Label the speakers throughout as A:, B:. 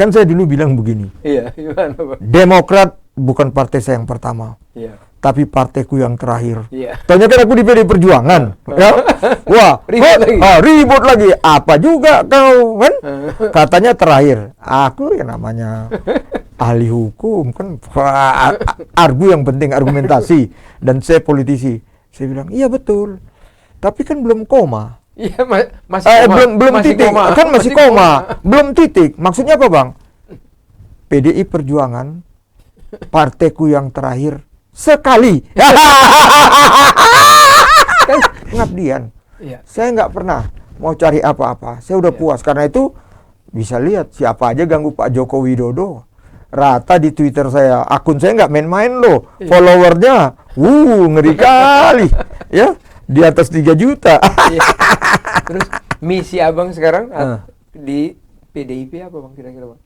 A: Kan saya dulu bilang begini.
B: Iya, gimana Bang?
A: Demokrat bukan partai saya yang pertama.
B: Iya.
A: Tapi partaiku yang terakhir.
B: Iya.
A: Tanya kan aku di PDI Perjuangan. Ya. Wah, ribut lagi. Apa juga kau kan? Katanya terakhir. Aku yang namanya ahli hukum kan. Argu yang penting argumentasi. Dan saya politisi. Saya bilang, iya betul. Tapi kan belum koma.
B: Iya, masih koma.
A: Belum
B: masih
A: titik.
B: koma.
A: Kan masih koma. Belum titik. Maksudnya apa, Bang? PDI Perjuangan, partaiku yang terakhir sekali. Kan pengabdian.
B: Iya.
A: Saya nggak pernah mau cari apa-apa. Saya udah puas. Karena itu bisa lihat siapa aja ganggu Pak Joko Widodo. Rata di Twitter saya. Akun saya nggak main-main loh.
B: Iya.
A: Followernya, ngeri kali. Ya, di atas 3 juta.
B: Iya. Terus misi Abang sekarang di PDIP apa Bang kira-kira Bang?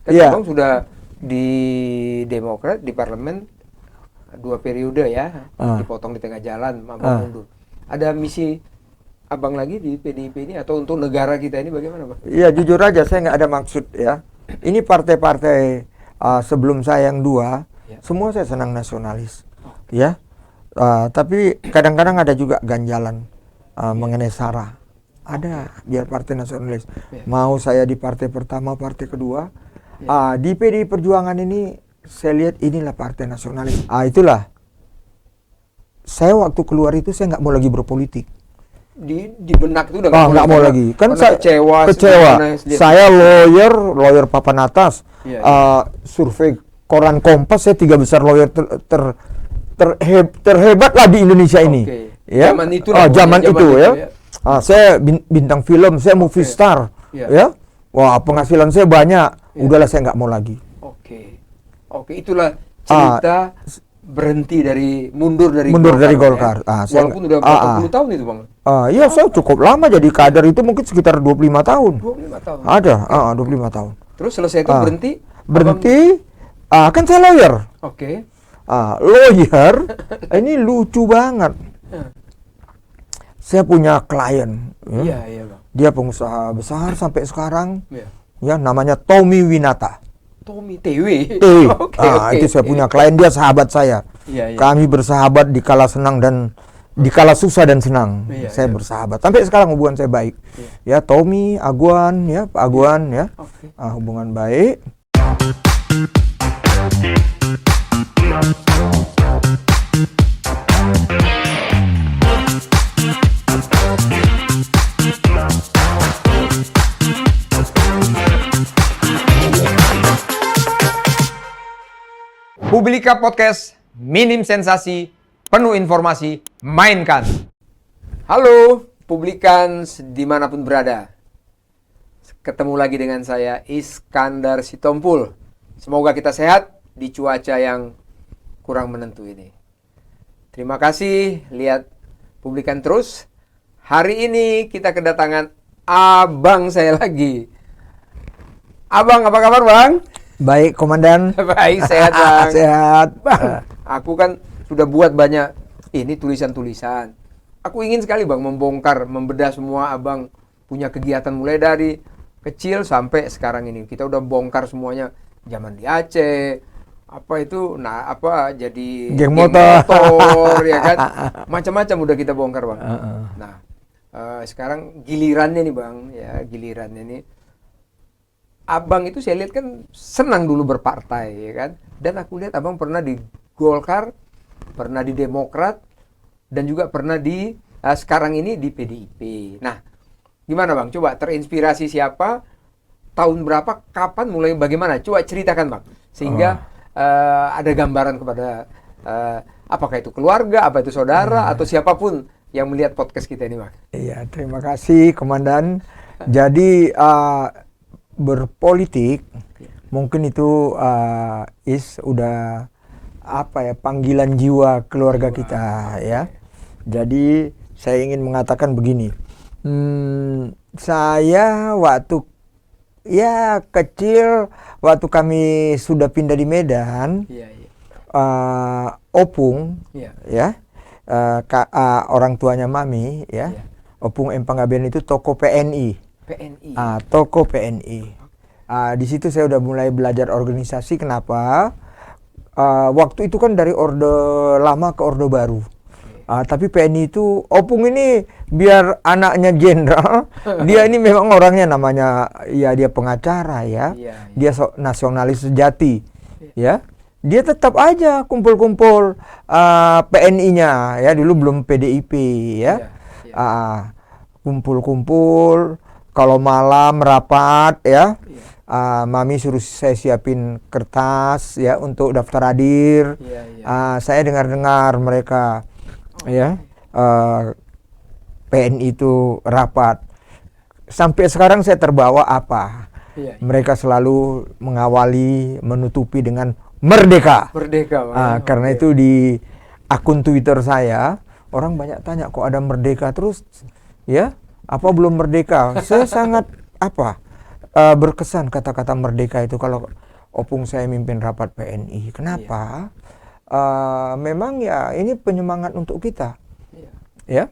B: Kan
A: Iya.
B: Abang sudah di Demokrat, di parlemen 2 periode ya, dipotong di tengah jalan, Abang mundur. Ada misi Abang lagi di PDIP ini atau untuk negara kita ini bagaimana Bang?
A: Iya, jujur aja saya nggak ada maksud ya. Ini partai-partai sebelum saya yang 2, semua saya senang nasionalis. Ya. Tapi kadang-kadang ada juga ganjalan mengenai SARA. Ada biar partai nasionalis. Mau saya di partai pertama, partai kedua. Di PDI Perjuangan ini saya lihat inilah partai nasionalis. Itulah. Saya waktu keluar itu saya nggak mau lagi berpolitik.
B: Di benak itu udah
A: nggak mau lagi. Kan saya
B: kecewa.
A: Saya lawyer papan atas. Survei koran Kompas saya 3 besar lawyer terhebat lah di Indonesia ini. Ya.
B: Zaman itu
A: zaman itu ya. Saya bintang film, saya movie star. Ya. Wah, penghasilan saya banyak. Udahlah saya nggak mau lagi.
B: Oke, itulah cerita berhenti
A: mundur dari Golkar.
B: Walaupun udah berapa puluh tahun itu Bang?
A: Iya, saya cukup lama jadi kader itu mungkin sekitar 25 tahun.
B: 25 tahun.
A: Ada, 25 tahun.
B: Terus selesai itu
A: berhenti. Kan saya lawyer.
B: Oke.
A: Lawyer ini lucu banget. Saya punya klien.
B: Iya, Bang.
A: Dia pengusaha besar sampai sekarang.
B: Iya.
A: Ya, namanya Tommy Winata.
B: Tommy TW.
A: Itu saya punya klien, dia sahabat saya.
B: Iya.
A: Kami bersahabat di kala senang dan di kala susah dan senang. Saya bersahabat. Sampai sekarang hubungan saya baik. Ya, Tommy, Aguan, ya, Pak Aguan, ya. Hubungan baik.
B: Publika Podcast, minim sensasi, penuh informasi, mainkan. Halo, Publikans dimanapun berada. Ketemu lagi dengan saya, Iskandar Sitompul. Semoga kita sehat di cuaca yang kurang menentu ini. Terima kasih, lihat Publikan terus. Hari ini kita kedatangan abang saya lagi. Abang, apa kabar Bang?
A: Baik, Komandan.
B: Baik, sehat Bang.
A: Sehat.
B: Bang, aku kan sudah buat banyak ini tulisan-tulisan. Aku ingin sekali Bang membongkar, membedah semua Abang punya kegiatan mulai dari kecil sampai sekarang ini. Kita udah bongkar semuanya, zaman di Aceh, jadi
A: geng motor
B: ya kan. Macam-macam udah kita bongkar Bang. Nah, sekarang gilirannya nih Bang, ya gilirannya nih. Abang itu saya lihat kan senang dulu berpartai ya kan. Dan aku lihat Abang pernah di Golkar, pernah di Demokrat, dan juga pernah di sekarang ini di PDIP. Nah, gimana Bang? Coba terinspirasi siapa? Tahun berapa? Kapan? Mulai bagaimana? Coba ceritakan Bang. Sehingga ada gambaran kepada apakah itu keluarga, apa itu saudara, atau siapapun yang melihat podcast kita ini Bang.
A: Iya, terima kasih Komandan. Jadi berpolitik mungkin itu udah panggilan jiwa keluarga kita ya. Jadi saya ingin mengatakan begini, saya waktu kecil, waktu kami sudah pindah di Medan, Opung, orang tuanya Mami, Opung Empang Gaben itu toko PNI. Toko PNI. Di situ saya udah mulai belajar organisasi. Kenapa? Waktu itu kan dari Orde Lama ke Orde Baru. Tapi PNI itu, Opung ini biar anaknya jenderal, dia ini memang orangnya namanya, ya dia pengacara ya, dia nasionalis sejati, ya. Dia tetap aja kumpul-kumpul PNI-nya, ya dulu belum PDIP ya, kumpul-kumpul, kalau malam rapat ya. Mami suruh saya siapin kertas ya untuk daftar hadir. Saya dengar-dengar mereka ya PNI itu rapat. Sampai sekarang saya terbawa apa? Mereka selalu mengawali, menutupi dengan merdeka. Karena itu di akun Twitter saya orang banyak tanya kok ada merdeka terus ya? Apa belum merdeka? Saya sangat berkesan kata-kata merdeka itu kalau Opung saya mimpin rapat PNI. Kenapa? Memang ya ini penyemangat untuk kita. Ya.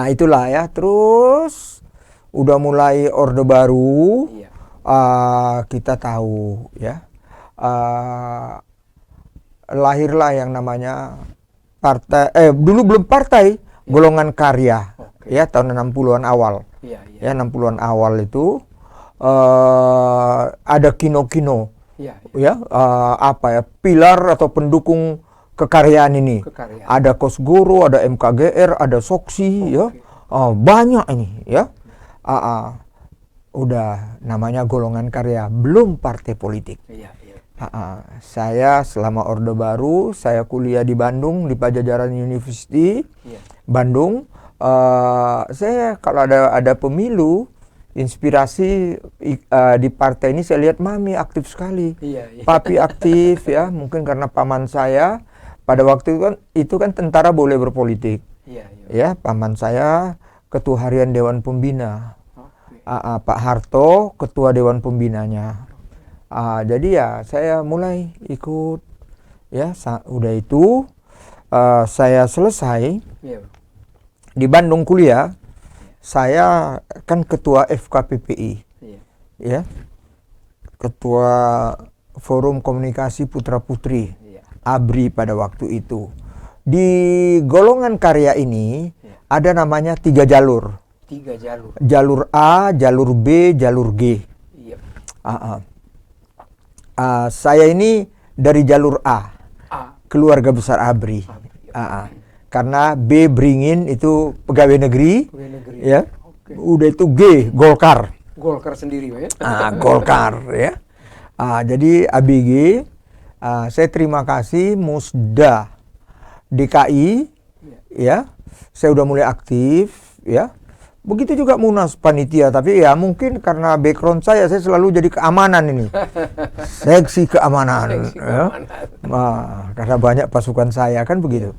A: Itulah ya. Terus udah mulai Orde Baru. Kita tahu ya. Lahirlah yang namanya partai dulu belum partai, Golongan Karya. Ya, tahun 60-an awal. Ya, 60-an awal itu ada Kino-Kino, ya, pilar atau pendukung kekaryaan ini. Ada Kosgoro, ada MKGR, ada Soksi, ya, banyak ini, ya. Udah namanya Golongan Karya, belum partai politik. Saya selama Orde Baru, saya kuliah di Bandung di Pajajaran University, Bandung. Saya kalau ada pemilu, inspirasi di partai ini saya lihat Mami aktif sekali, Papi aktif ya, mungkin karena paman saya pada waktu itu kan tentara boleh berpolitik, ya paman saya ketua harian Dewan Pembina, Pak Harto ketua Dewan Pembinanya, jadi ya saya mulai ikut, ya udah itu saya selesai di Bandung kuliah. Saya kan ketua FKPPI, ya, ketua Forum Komunikasi Putra Putri, ABRI pada waktu itu. Di Golongan Karya ini ada namanya 3 jalur. Jalur A, jalur B, jalur G. Saya ini dari jalur A, keluarga besar ABRI. Karena B beringin itu pegawai negeri, ya. Udah itu G Golkar.
B: Golkar sendiri, ya.
A: Golkar, ya. Jadi ABG, saya terima kasih Musda DKI, ya. Saya udah mulai aktif, ya. Begitu juga Munas panitia, tapi ya mungkin karena background saya selalu jadi keamanan ini, seksi keamanan, ya. Karena banyak pasukan saya kan begitu.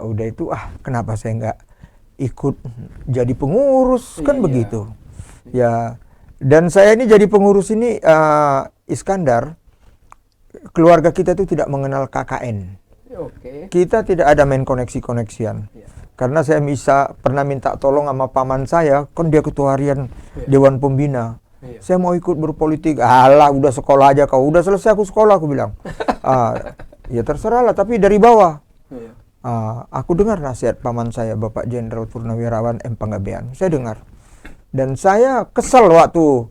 A: Udah itu kenapa saya nggak ikut jadi pengurus kan begitu ya. Dan saya ini jadi pengurus ini Iskandar, keluarga kita itu tidak mengenal KKN. Kita tidak ada main koneksi-koneksian. Karena saya pernah minta tolong sama paman saya, kan dia ketua harian Dewan Pembina. Saya mau ikut berpolitik. Alah, udah sekolah aja kau. Udah selesai aku sekolah, aku bilang. Ya terserah lah, tapi dari bawah. Aku dengar nasihat paman saya, Bapak Jenderal Purnawirawan M. Panggabean. Saya dengar. Dan saya kesal waktu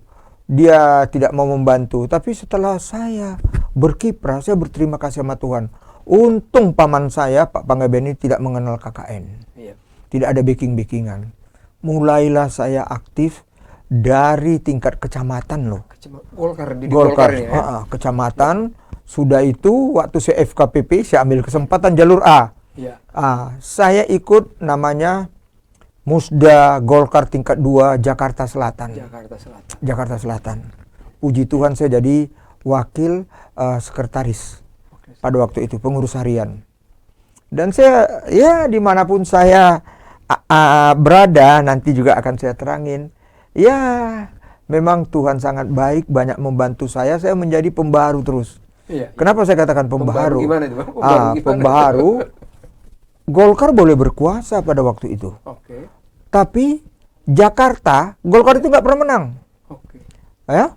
A: dia tidak mau membantu. Tapi setelah saya berkiprah, saya berterima kasih sama Tuhan. Untung paman saya, Pak Panggabean ini tidak mengenal KKN. Tidak ada backing-backingan. Mulailah saya aktif dari tingkat kecamatan loh. Golkar ya? Kecamatan. Sudah itu waktu saya FKPP, saya ambil kesempatan jalur A. Saya ikut namanya Musda Golkar tingkat 2 Jakarta Selatan. Jakarta Selatan. Puji Tuhan saya jadi wakil sekretaris pada waktu itu, pengurus harian. Dan saya ya dimanapun saya berada, nanti juga akan saya terangin. Ya memang Tuhan sangat baik, banyak membantu saya menjadi pembaharu terus. Kenapa saya katakan pembaharu? Pembaharu Golkar boleh berkuasa pada waktu itu. Tapi Jakarta, Golkar itu nggak pernah menang. ya.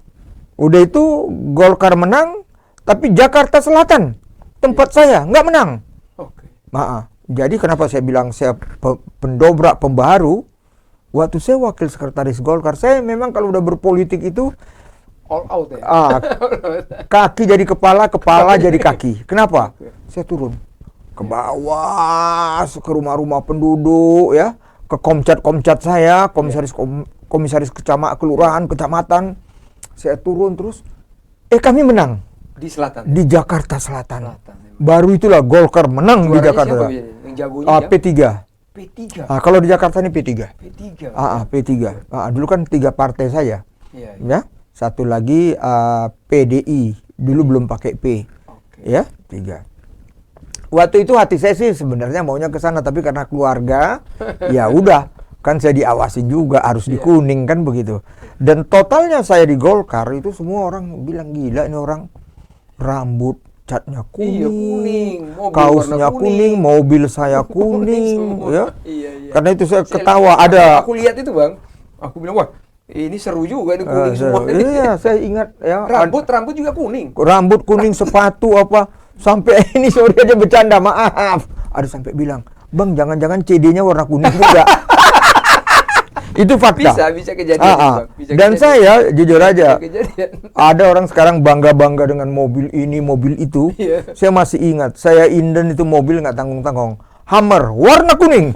A: Udah itu Golkar menang, tapi Jakarta Selatan tempat saya nggak menang.
B: Oke.
A: Maaf. Jadi kenapa saya bilang saya pendobrak pembaharu? Waktu saya wakil sekretaris Golkar, saya memang kalau udah berpolitik itu
B: All out ya.
A: Kaki jadi kepala, kepala jadi kaki. Kenapa? Saya turun ke bawah, ke rumah-rumah penduduk, ya, ke komcat-komcat saya, komisaris kelurahan, kecamatan. Saya turun terus. Kami menang
B: Di selatan.
A: di Jakarta Selatan.
B: Selatan, ya.
A: Baru itulah Golkar menang di
B: Juaranya
A: Jakarta.
B: siapa biasanya? Yang jagonya siapa?
A: P3.
B: P3.
A: Kalau di Jakarta ini P3.
B: P3.
A: P3. Dulu kan 3 partai saya.
B: Iya.
A: Ya. Satu lagi PDI. Dulu belum pakai P.
B: Oke.
A: Ya, 3. Waktu itu hati saya sih sebenarnya maunya ke sana, tapi karena keluarga ya udah, kan saya diawasin juga, harus di Kuning kan begitu. Dan totalnya saya di Golkar itu semua orang bilang gila ini orang, rambut catnya kuning,
B: Iya, kuning. Mobil
A: kaosnya
B: warna
A: kuning, mobil saya kuning,
B: semua.
A: ya.
B: Iya.
A: Karena itu saya ketawa ada.
B: Aku lihat itu, Bang. Aku bilang, wah, ini seru juga ini kuning semua.
A: Iya, saya ingat ya.
B: Rambut juga kuning.
A: Rambut kuning, sepatu apa, sampai ini sorry aja bercanda, maaf. Ada sampai bilang, "Bang, jangan-jangan CD-nya warna kuning juga." Itu fakta.
B: Bisa kejadian. Bang. Bisa
A: Dan
B: kejadian.
A: saya jujur aja,
B: Bisa kejadian.
A: ada orang sekarang bangga-bangga dengan mobil ini, mobil itu.
B: Iya.
A: Saya masih ingat, saya inden itu mobil nggak tanggung-tanggung. Hummer warna kuning.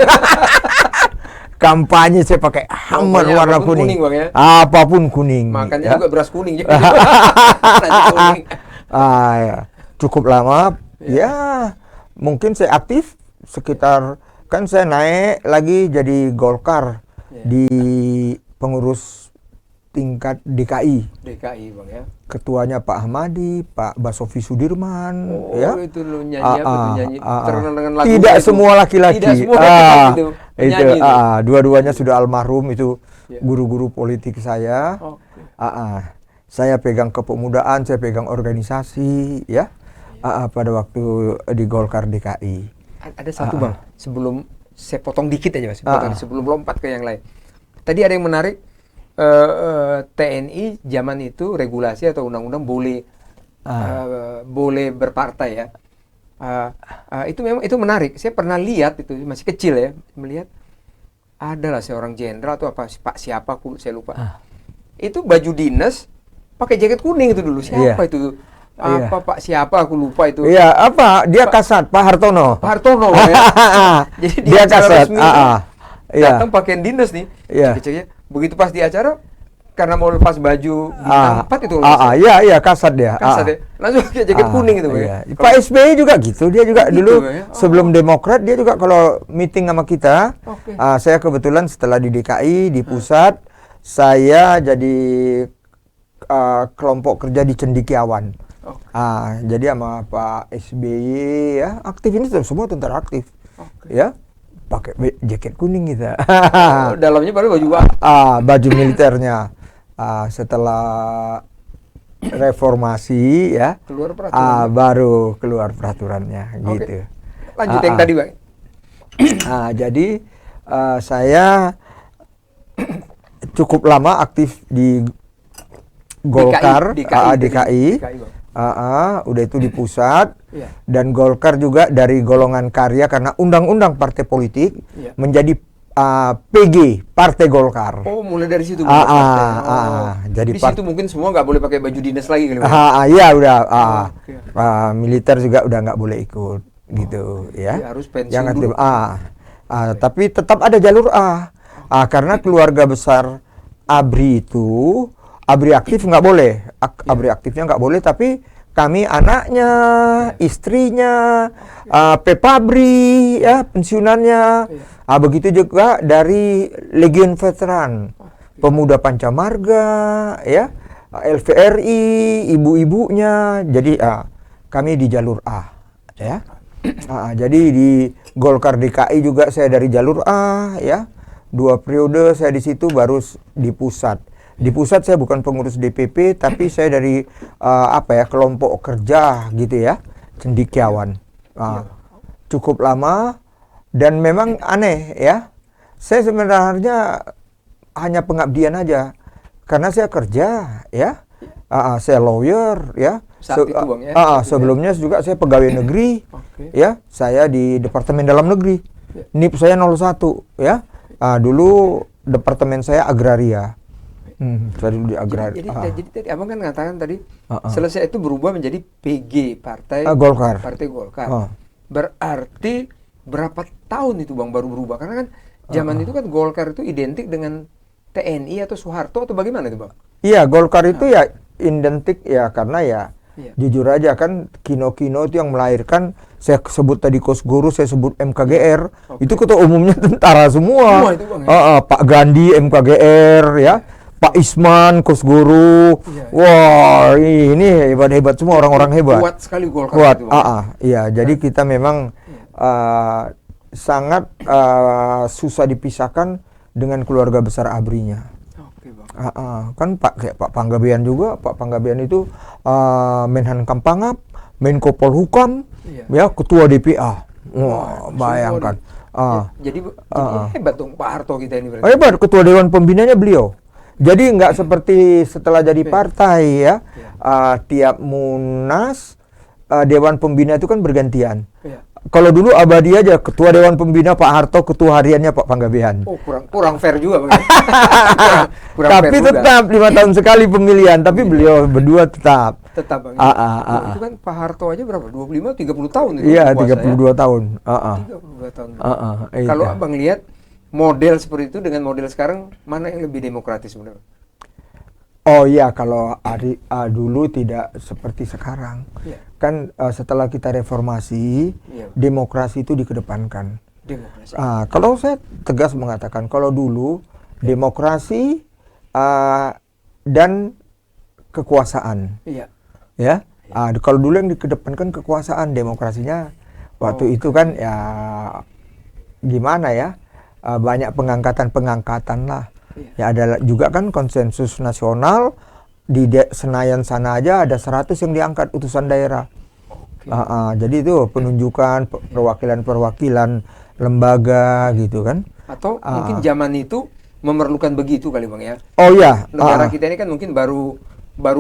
A: Kampanye saya pakai Hummer
B: Pokoknya
A: warna
B: apapun
A: kuning.
B: kuning, Bang, ya.
A: Apapun kuning.
B: Makannya
A: ya.
B: juga beras kuning juga. Nasi kuning.
A: Ya. Cukup lama. Ya, mungkin saya aktif sekitar, kan saya naik lagi jadi Golkar di pengurus tingkat DKI.
B: DKI, Bang, ya.
A: Ketuanya Pak Ahmadi, Pak Basofi Sudirman,
B: Oh,
A: ya.
B: itu lo nyanyi apa tuh, nyanyi terkenal dengan lagu
A: Tidak
B: itu.
A: semua laki-laki.
B: Tidak semua laki-laki itu
A: itu
B: penyanyi itu.
A: dua-duanya sudah almarhum, itu
B: Ya.
A: guru-guru politik saya.
B: Oke.
A: Saya pegang kepemudaan, saya pegang organisasi, ya. Pada waktu di Golkar DKI.
B: Ada satu, Bang, sebelum saya potong dikit aja, Mas. Sebelum lompat ke yang lain. Tadi ada yang menarik, TNI zaman itu regulasi atau undang-undang boleh boleh berpartai, ya. Itu memang itu menarik. Saya pernah lihat itu masih kecil ya, melihat adalah seorang jenderal atau apa Pak siapa saya lupa. Itu baju dinas pakai jaket kuning itu dulu. Siapa itu? Pak siapa aku lupa itu.
A: Iya, apa? Dia Kasat, Pak Hartono.
B: Pak Hartono ya. Jadi
A: dia
B: acara
A: Kasat.
B: resmi itu
A: Iya.
B: datang pakaian dinas nih.
A: Iya.
B: Diceknya. Begitu pas di acara karena mau lepas baju bintang 4 itu loh.
A: Iya, Kasat dia.
B: Kasat ya. Langsung pakai jaket kuning itu, Bang.
A: Iya. Pak SBY juga gitu. Dia juga
B: Gitu,
A: dulu
B: ya?
A: sebelum Demokrat dia juga kalau meeting sama kita.
B: Oke.
A: Saya kebetulan setelah di DKI di pusat saya jadi kelompok kerja di Cendekiawan. Jadi sama Pak SBY ya, aktif ini semua tentara aktif. Ya. Pakai jaket kuning kita.
B: Dalamnya baru baju
A: Baju militernya. Setelah reformasi ya,
B: keluar peraturan.
A: baru keluar peraturannya gitu.
B: Lanjut yang tadi, Bang.
A: Jadi saya cukup lama aktif di Golkar, DKI. Udah itu di pusat. Dan Golkar juga dari golongan karya karena undang-undang partai politik menjadi PG, Partai Golkar.
B: Oh, mulai dari situ.
A: Jadi
B: di situ mungkin semua nggak boleh pakai baju dinas lagi kali.
A: Iya udah. Militer juga udah nggak boleh ikut gitu ya.
B: Harus pensiun dulu.
A: Tapi tetap ada jalur A. Karena keluarga besar ABRI itu, ABRI aktif nggak boleh. ABRI aktifnya nggak boleh, tapi kami anaknya, istrinya, Pepabri, ya pensiunannya. Begitu juga dari Legion Veteran, Pemuda Pancamarga, ya, LVRI, ibu-ibunya. Jadi kami di jalur A, ya. Jadi di Golkar DKI juga saya dari jalur A, ya. 2 periode saya di situ, baru di pusat. Di pusat saya bukan pengurus DPP, tapi saya dari kelompok kerja gitu ya, Cendekiawan. Cukup lama dan memang aneh ya. Saya sebenarnya hanya pengabdian aja. karena saya kerja, ya. Saya lawyer, ya.
B: Saat itu, Bang, ya.
A: Sebelumnya juga saya pegawai negeri,
B: Oke.
A: ya. Saya di Departemen Dalam Negeri.
B: Ya.
A: NIP saya 01, ya. Dulu departemen saya agraria. Saya dulu di agraria.
B: Jadi tadi abang kan mengatakan tadi selesai itu berubah menjadi PG Partai
A: Golkar.
B: Partai Golkar. Berarti berapa tahun itu bang baru berubah? Karena kan zaman itu kan Golkar itu identik dengan TNI atau Soeharto atau bagaimana itu bang?
A: Iya, Golkar itu ya identik ya karena ya jujur aja kan Kino-Kino itu yang melahirkan, saya sebut tadi Kos Guru, saya sebut MKGR. Itu ketua umumnya tentara semua.
B: Itu, bang, ya?
A: Pak Gandhi MKGR, ya. Pak Isman, Kos Guru, wah ini hebat-hebat semua, orang-orang hebat.
B: Kuat sekali Golkar.
A: Kuat,
B: itu, Bang.
A: iya. Jadi kita memang sangat susah dipisahkan dengan keluarga besar ABRI-nya.
B: Oke, Bang.
A: Kan kayak Pak Panggabean juga, Pak Panggabean itu Menhan Kampangap, Menko Polhukam, ya Ketua DPA. Wah, bayangkan.
B: Jadi hebat dong Pak Harto kita ini berarti.
A: Hebat, Ketua Dewan Pembinanya beliau. Jadi nggak seperti setelah jadi partai ya, tiap munas Dewan Pembina itu kan bergantian. Kalau dulu abadi aja, Ketua Dewan Pembina Pak Harto, Ketua Hariannya Pak Panggabean.
B: Oh, kurang fair juga.
A: kurang tapi fair tetap 5 tahun sekali pemilihan, tapi beliau berdua tetap.
B: Tetap Bang. Itu kan Pak Harto aja berapa? 25 30 tahun itu.
A: Iya, 32 tahun.
B: 32 tahun. Kalau Abang lihat model seperti itu dengan model sekarang, mana yang lebih demokratis sebenarnya?
A: Oh iya, kalau dulu tidak seperti sekarang. Kan setelah kita reformasi, demokrasi itu dikedepankan.
B: Demokrasi.
A: Kalau saya tegas mengatakan, kalau dulu demokrasi dan kekuasaan. Ya. Kalau dulu yang dikedepankan kekuasaan, demokrasinya waktu itu kan ya gimana ya? Banyak pengangkatan lah. Ya ada juga kan konsensus nasional di Senayan sana aja ada 100 yang diangkat utusan daerah. Jadi itu penunjukan perwakilan lembaga gitu kan.
B: Atau mungkin zaman itu memerlukan begitu kali Bang ya.
A: Oh iya.
B: Negara kita ini kan mungkin baru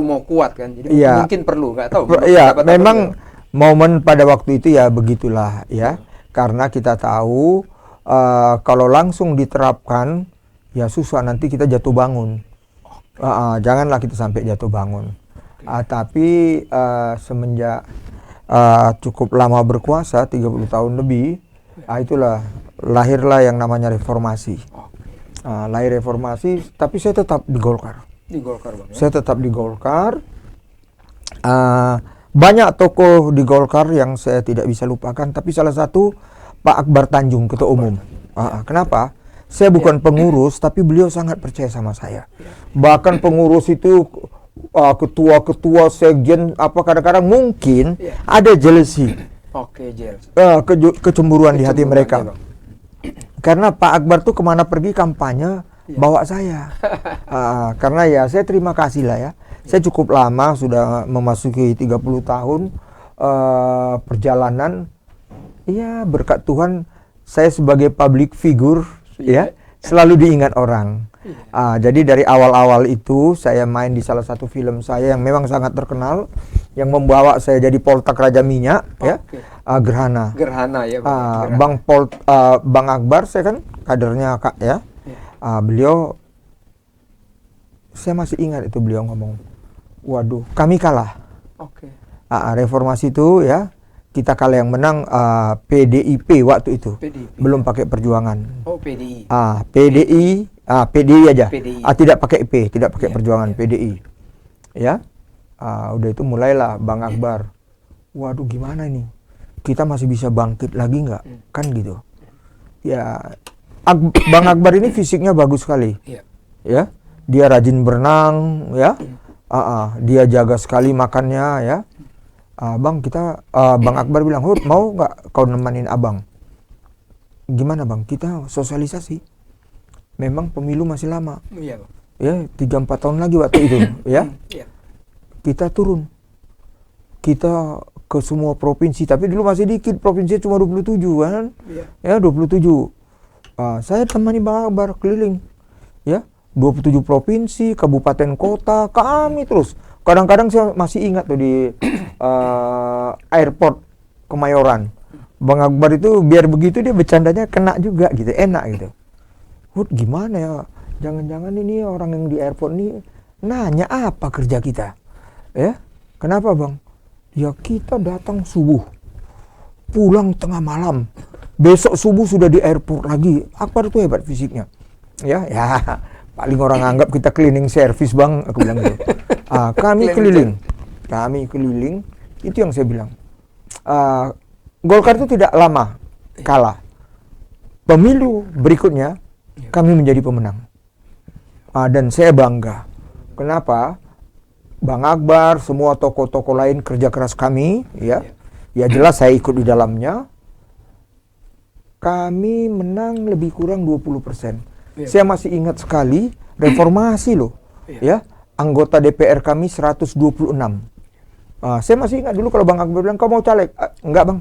B: mau kuat kan. Jadi mungkin perlu, nggak tahu.
A: Iya, memang momen pada waktu itu ya begitulah ya. Karena kita tahu kalau langsung diterapkan ya susah, nanti kita jatuh bangun. Janganlah kita sampai jatuh bangun. Tapi semenjak cukup lama berkuasa, 30 tahun lebih, itulah lahirlah yang namanya reformasi. Lahir reformasi, tapi saya tetap di Golkar.
B: Di Golkar Bang ya?
A: Saya tetap di Golkar. Banyak tokoh di Golkar yang saya tidak bisa lupakan, tapi salah satu Pak Akbar Tanjung, Ketua Umum. Kenapa? Saya bukan pengurus, tapi beliau sangat percaya sama saya. Bahkan pengurus itu ketua-ketua sekjen kadang-kadang mungkin ada jealousy. Kecemburuan di hati mereka. Karena Pak Akbar tuh kemana pergi kampanye bawa saya. Karena ya saya terima kasih lah ya. Saya cukup lama sudah memasuki 30 tahun perjalanan. Iya, berkat Tuhan saya sebagai public figure ya selalu diingat orang. Jadi dari awal-awal itu saya main di salah satu film saya yang memang sangat terkenal, yang membawa saya jadi Poltak Raja Minyak, ya, Gerhana.
B: Gerhana ya.
A: Bang Akbar, saya kan kadernya Kak ya. Beliau, saya masih ingat itu beliau ngomong, waduh, kami kalah. Reformasi itu ya. Kita kalah, yang menang PDIP waktu itu. Belum pakai Perjuangan.
B: PDI.
A: PDI aja.
B: PDI.
A: Tidak pakai IP, tidak pakai Perjuangan, PDI. Ya. Udah itu mulailah Bang Akbar. Waduh, gimana ini? Kita masih bisa bangkit lagi nggak? Kan gitu. Ya, Bang Akbar ini fisiknya bagus sekali. Ya. Dia rajin berenang, ya. Dia jaga sekali makannya, ya. Bang, Bang Akbar bilang, Hud, mau nggak kau nemenin abang? Gimana Bang? Kita sosialisasi. Memang pemilu masih lama.
B: Iya Bang.
A: Ya, 3-4 tahun lagi waktu itu. Ya. Kita turun. Kita ke semua provinsi. Tapi dulu masih dikit. Provinsi cuma 27 kan. Ya, 27. Saya temani Bang Akbar keliling. Ya. 27 provinsi, kabupaten kota, kami terus. Kadang-kadang saya masih ingat tuh di airport Kemayoran. Bang Akbar itu biar begitu dia bercandanya kena juga gitu, enak gitu. Gimana ya? Jangan-jangan ini orang yang di airport ini nanya apa kerja kita? Ya, kenapa bang? Ya kita datang subuh, pulang tengah malam, besok subuh sudah di airport lagi. Akbar itu hebat fisiknya. Ya, paling orang anggap kita cleaning service bang, aku bilang gitu. Kami keliling, itu yang saya bilang. Golkar itu tidak lama kalah. Pemilu berikutnya kami menjadi pemenang. Dan saya bangga. Kenapa? Bang Akbar, semua tokoh-tokoh lain kerja keras kami, ya jelas saya ikut di dalamnya. Kami menang lebih kurang 20%. Saya masih ingat sekali reformasi loh, ya anggota DPR kami 126. Saya masih ingat dulu kalau Bang Akbar bilang, kau mau caleg? Enggak bang,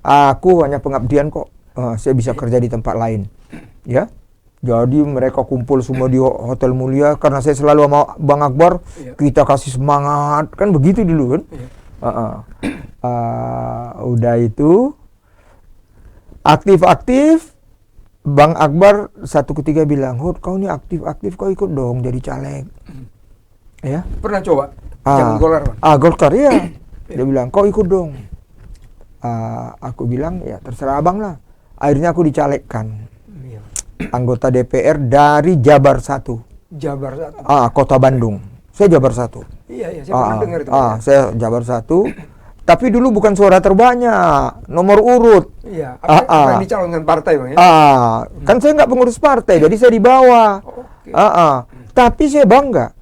A: aku hanya pengabdian kok. Saya bisa kerja di tempat lain, ya. Jadi mereka kumpul semua di Hotel Mulia karena saya selalu sama Bang Akbar, kita kasih semangat, kan begitu dulu kan. Udah itu aktif-aktif, Bang Akbar satu ketika bilang, kau ini aktif-aktif, kau ikut dong jadi caleg. Ya.
B: Pernah coba? Jangan Golkar.
A: Golkar ya. Dia bilang, kau ikut dong. Aku bilang, ya terserah abang lah. Akhirnya aku dicalegkan. Anggota DPR dari Jabar 1.
B: Jabar 1.
A: Kota Bandung. Saya Jabar 1.
B: Iya, saya pernah dengar itu.
A: Saya Jabar 1. Tapi dulu bukan suara terbanyak, nomor urut.
B: Iya, apa yang dicalonkan partai bang ya?
A: Kan saya nggak pengurus partai, jadi saya di bawah. Tapi saya bangga.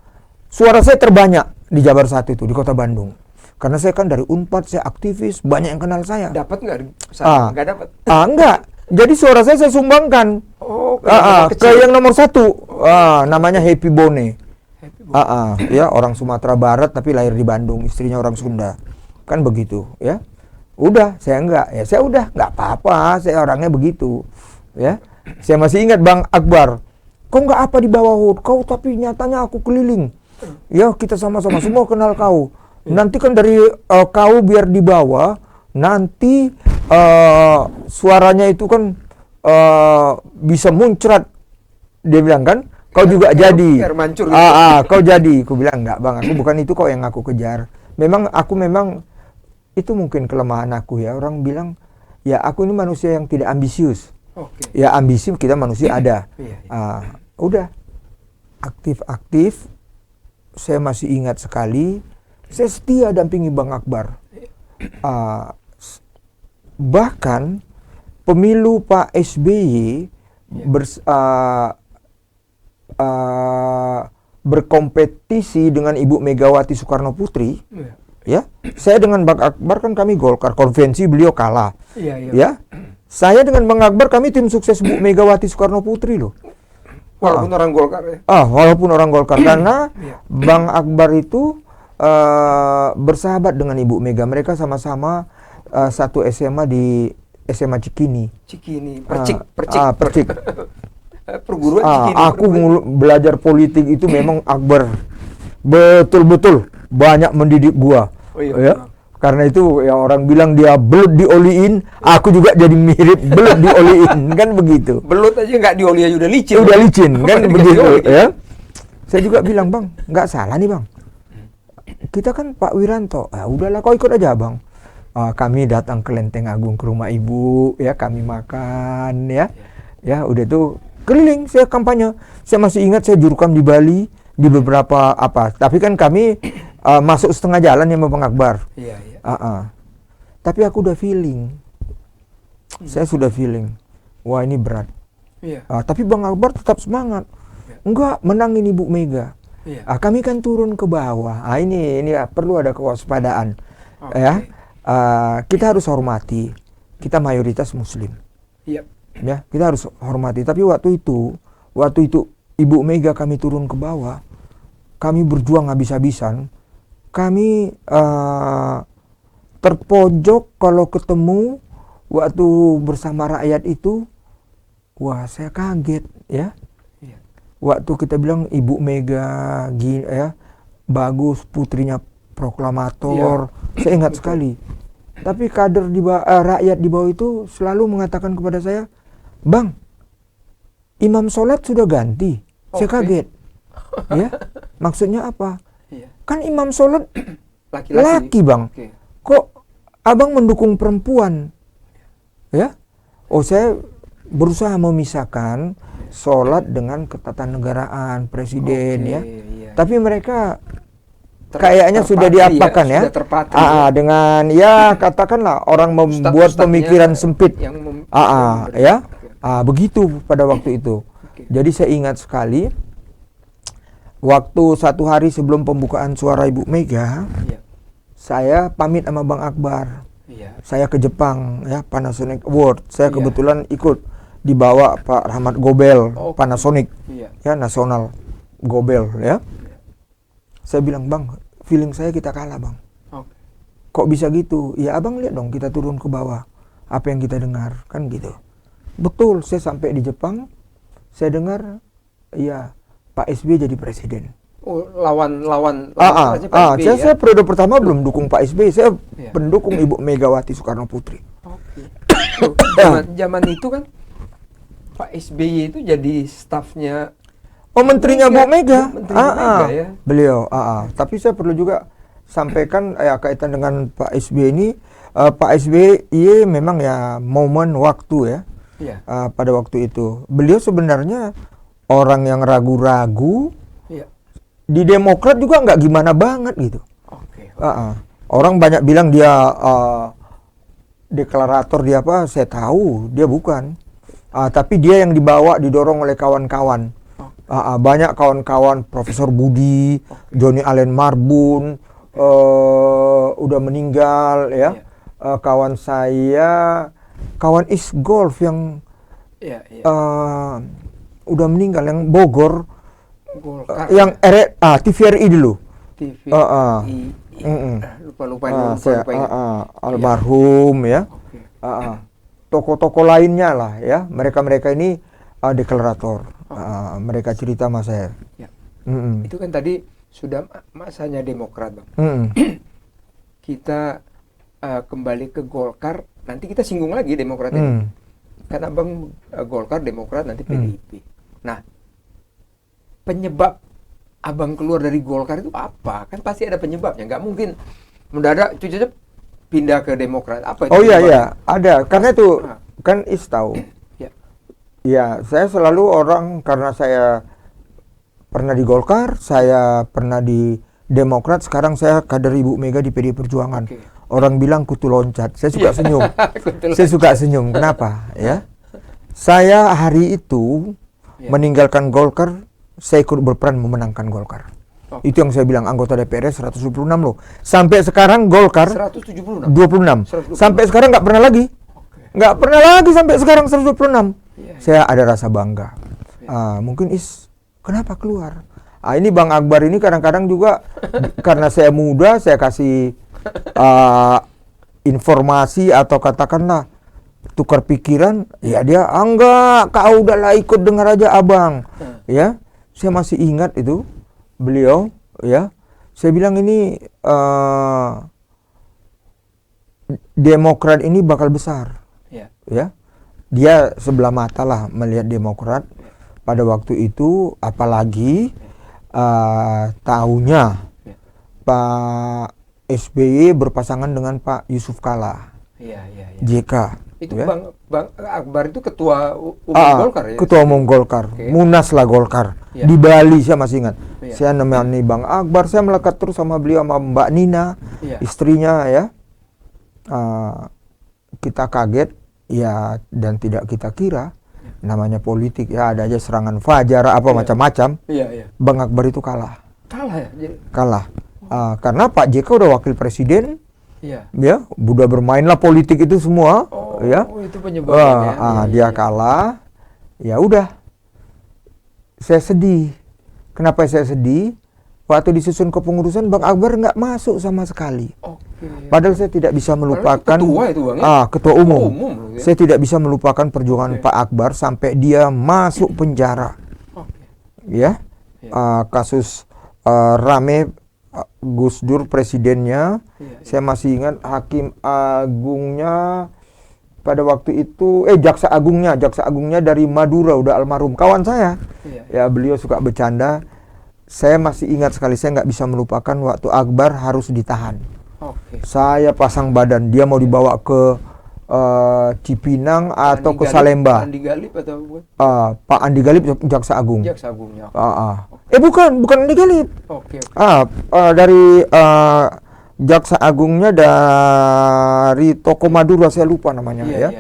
A: Suara saya terbanyak di Jabar 1 itu, di Kota Bandung. Karena saya kan dari Unpad, saya aktivis, banyak yang kenal saya.
B: Dapat nggak? Nggak dapat?
A: Enggak. Jadi suara saya sumbangkan ke yang nomor 1. Namanya Happy Bone. Ya orang Sumatera Barat tapi lahir di Bandung, istrinya orang Sunda. Kan begitu, ya. Udah, saya enggak. Ya saya udah, enggak apa-apa, saya orangnya begitu. Ya. Saya masih ingat Bang Akbar. Kau enggak apa di bawah kau, tapi nyatanya aku keliling. Ya, kita sama-sama semua kenal kau. Nanti kan dari kau biar di bawah, nanti suaranya itu kan bisa muncrat. Dia bilang kan, kau juga jadi.
B: Mancur,
A: Kau jadi. Aku bilang enggak bang, aku bukan itu kok yang aku kejar. Aku memang itu mungkin kelemahan aku ya. Orang bilang, ya aku ini manusia yang tidak ambisius. Ya ambisi kita manusia ada. Udah aktif-aktif. Saya masih ingat sekali. Saya setia dampingi Bang Akbar. Bahkan pemilu Pak SBY berkompetisi dengan Ibu Megawati Soekarno Putri. Ya, saya dengan Bang Akbar kan kami Golkar, konvensi beliau kalah. Ya, saya dengan Bang Akbar kami tim sukses Bu Megawati Soekarno Putri loh.
B: Walaupun orang Golkar ya.
A: Walaupun orang Golkar karena Bang Akbar itu bersahabat dengan Ibu Mega. Mereka sama-sama satu SMA di SMA Cikini. Percik.
B: Perguruan Cikini.
A: Aku belajar politik itu memang Akbar betul-betul banyak mendidik gua. Ya. Karena itu ya orang bilang dia belut dioliin, aku juga jadi mirip belut dioliin, kan begitu.
B: Belut aja nggak dioli aja udah licin.
A: Udah licin, kan begitu ya. Saya juga bilang, Bang, nggak salah nih Bang. Kita kan Pak Wiranto, udahlah kau ikut aja Bang. Kami datang ke Lenteng Agung ke rumah ibu, ya kami makan, ya udah tuh keliling saya kampanye. Saya masih ingat saya jurkam di Bali di beberapa tapi kan kami masuk setengah jalan ya Bang Akbar. Tapi aku udah feeling, saya sudah feeling, wah ini berat. Tapi Bang Akbar tetap semangat, enggak menangin Ibu Mega. Kami kan turun ke bawah. Ini perlu ada kewaspadaan. Ya, kita harus hormati. Kita mayoritas Muslim. Ya, kita harus hormati. Tapi waktu itu Ibu Mega kami turun ke bawah, kami berjuang habis-habisan. Kami terpojok kalau ketemu waktu bersama rakyat itu, wah saya kaget ya. waktu kita bilang Ibu Mega ya bagus, putrinya proklamator, saya ingat sekali. Tapi kader rakyat di bawah itu selalu mengatakan kepada saya, Bang, imam sholat sudah ganti. Saya kaget. Ya, maksudnya apa? Kan imam sholat laki, Bang. Kok abang mendukung perempuan? Ya, saya berusaha memisahkan sholat dengan ketatanegaraan presiden, ya. Tapi mereka kayaknya sudah diapakan ya,
B: sudah terpatri,
A: dengan ya katakanlah orang membuat pemikiran sempit, begitu pada waktu itu. Jadi saya ingat sekali waktu satu hari sebelum pembukaan suara Ibu Mega, saya pamit sama Bang Akbar. Saya ke Jepang ya, Panasonic Award. Saya kebetulan ikut dibawa Pak Rahmat Gobel, Panasonic ya, nasional Gobel ya. Saya bilang, Bang, feeling saya kita kalah, Bang. Kok bisa gitu? Ya abang lihat dong, kita turun ke bawah. Apa yang kita dengar, kan gitu. Betul, saya sampai di Jepang, saya dengar, ya Pak SBY jadi presiden.
B: Lawan Pak SBY,
A: saya periode pertama belum dukung Pak SBY, saya pendukung Ibu Megawati Soekarno Putri.
B: Zaman itu kan Pak SBY itu jadi stafnya
A: menterinya Bu Mega.
B: Ya.
A: Beliau, tapi saya perlu juga sampaikan kaitan dengan Pak SBY ini, Pak SBY memang ya momen waktu ya. Pada waktu itu beliau sebenarnya orang yang ragu-ragu. Di Demokrat juga nggak gimana banget gitu. Orang banyak bilang dia deklarator, dia apa, saya tahu dia bukan. Tapi dia yang dibawa, didorong oleh kawan-kawan. Banyak kawan-kawan, Profesor Budi, Johnny Allen Marbun, udah meninggal ya. Kawan saya, kawan East Golf yang udah meninggal, yang Bogor, yang TVRI dulu.
B: Lupa
A: almarhum ya. Tokoh-tokoh lainnya lah ya. Mereka ini deklarator. Mereka cerita sama saya.
B: Itu kan tadi sudah masanya Demokrat, Bang. Kita kembali ke Golkar, nanti kita singgung lagi Demokrat ini. Karena Bang Golkar, Demokrat, nanti PDIP. Nah, penyebab abang keluar dari Golkar itu apa? Kan pasti ada penyebabnya. Nggak mungkin mendadak cucu pindah ke Demokrat. Apa itu?
A: Iya, ada. Karena itu kan tahu. Ya, saya selalu orang, karena saya pernah di Golkar, saya pernah di Demokrat, sekarang saya kader Ibu Mega di PDI Perjuangan. Orang bilang kutu loncat, saya suka senyum. Saya suka senyum. Kenapa? Ya, saya hari itu meninggalkan Golkar, saya ikut berperan memenangkan Golkar. Itu yang saya bilang, anggota DPR 126 loh. Sampai sekarang Golkar 126. Sampai sekarang nggak pernah lagi. Nggak pernah lagi sampai sekarang 126. Saya ada rasa bangga. Mungkin kenapa keluar? Ini Bang Akbar ini kadang-kadang juga karena saya muda, saya kasih informasi atau katakanlah tukar pikiran, ya dia enggak, kau udahlah ikut dengar aja abang. Ya, saya masih ingat itu beliau ya. Saya bilang ini Demokrat ini bakal besar. Ya. Dia sebelah mata lah melihat Demokrat pada waktu itu, apalagi tahunya Pak SBY berpasangan dengan Pak Yusuf Kala. JK.
B: Itu ya? Bang Akbar itu ketua umum Golkar ya?
A: Ketua umum Golkar. Munas lah Golkar. Di Bali saya masih ingat. Saya nemani Bang Akbar, saya melekat terus sama beliau, sama Mbak Nina, istrinya ya. Kita kaget ya, dan tidak kita kira, namanya politik ya, ada aja serangan fajar apa macam-macam. Bang Akbar itu kalah. Kalah. Karena Pak JK udah wakil presiden. Ya, udah bermainlah politik itu semua.
B: Itu penyebabnya.
A: Dia kalah. Ya udah. Saya sedih. Kenapa saya sedih? Waktu disusun kepengurusan, Bang Akbar nggak masuk sama sekali. Padahal saya tidak bisa melupakan
B: ketua itu, Bang,
A: ketua umum. Saya tidak bisa melupakan perjuangan Pak Akbar sampai dia masuk penjara. ya. Kasus rame Gus Dur presidennya. Saya masih ingat hakim agungnya pada waktu itu jaksa agungnya dari Madura, udah almarhum kawan saya. Ya, beliau suka bercanda. Saya masih ingat sekali, saya nggak bisa melupakan waktu Akbar harus ditahan. Saya pasang badan, dia mau dibawa ke Cipinang atau ke Salemba.
B: Andi Galip atau bukan?
A: Pak Andi Galip jaksa agung.
B: Jaksa agungnya.
A: Bukan Andi Galip. Dari jaksa agungnya dari toko Madura, saya lupa namanya.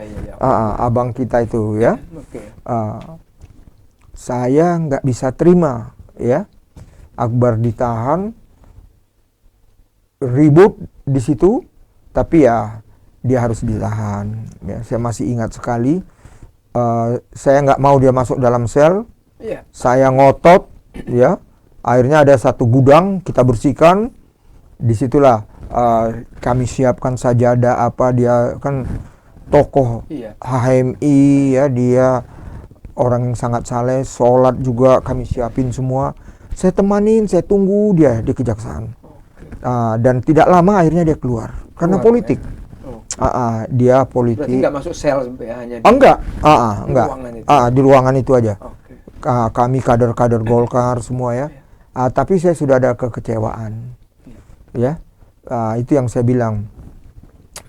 A: Abang kita itu ya. Saya nggak bisa terima ya. Akbar ditahan, ribut di situ, tapi ya dia harus ditahan. Ya, saya masih ingat sekali. Saya nggak mau dia masuk dalam sel. Saya ngotot, ya. Akhirnya ada satu gudang kita bersihkan. Disitulah kami siapkan sajadah apa, dia kan tokoh HMI ya, dia orang yang sangat saleh, sholat juga kami siapin semua. Saya temanin, saya tunggu dia di kejaksaan. Dan tidak lama akhirnya dia keluar karena politik. Dia politik.
B: Berarti nggak masuk sel hanya di
A: enggak.
B: ruangan itu.
A: Di ruangan itu aja. Kami kader-kader Golkar semua ya. Tapi saya sudah ada kekecewaan. Ya. Itu yang saya bilang.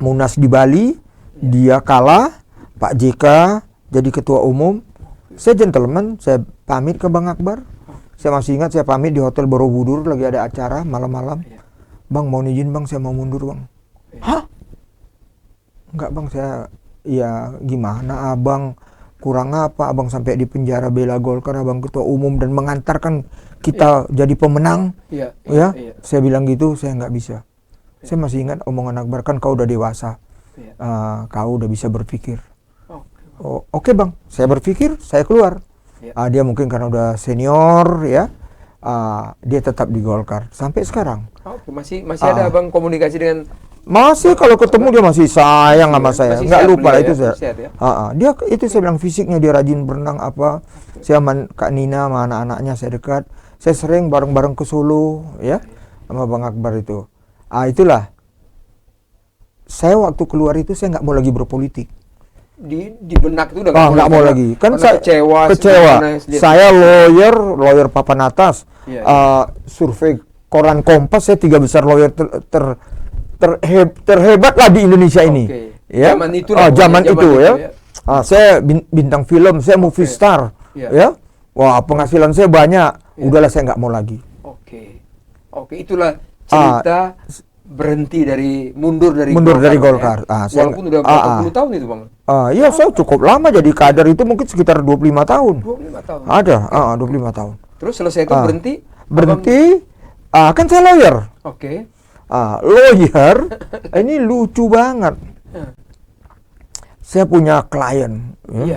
A: Munas di Bali, dia kalah, Pak JK jadi ketua umum. Saya gentleman, saya pamit ke Bang Akbar. Saya masih ingat saya pamit di Hotel Borobudur, lagi ada acara malam-malam. Bang, mau izin Bang, saya mau mundur Bang. Hah? Enggak Bang, saya ya gimana Abang, kurang apa Abang sampai di penjara bela Golkar, Abang ketua umum dan mengantarkan kita jadi pemenang. Saya bilang gitu, saya nggak bisa. Saya masih ingat omongan Akbar, kan kau udah dewasa, kau udah bisa berpikir. Oke Bang, saya berpikir, saya keluar. Dia mungkin karena udah senior ya, dia tetap di Golkar sampai sekarang.
B: Masih ada Abang komunikasi dengan?
A: Masih, kalau ketemu dia masih sayang sama saya, nggak lupa itu saya. Dia itu saya bilang fisiknya dia rajin berenang apa. Saya Kak Nina sama anak-anaknya saya dekat. Saya sering bareng-bareng ke Solo ya sama Bang Akbar itu. Itulah. Saya waktu keluar itu saya nggak mau lagi berpolitik.
B: Di benak itu udah
A: nggak mau lagi. Kan saya kecewa. Saya lawyer papan atas. Survei koran Kompas, saya 3 besar lawyer terhebat lah di Indonesia ini. Ya. Zaman itu ya. Saya bintang film, saya movie star. Ya. Wah, penghasilan saya banyak. Udahlah, saya nggak mau lagi.
B: Itulah cerita mundur dari
A: Golkar.
B: Walaupun udah berapa puluh tahun itu Bang.
A: Iya, saya cukup lama jadi kader itu, mungkin sekitar 25 tahun.
B: 25 tahun.
A: Ada, 25 tahun.
B: Terus selesai itu
A: berhenti. Kan saya lawyer. Lawyer, ini lucu banget. Saya punya klien.
B: Bang.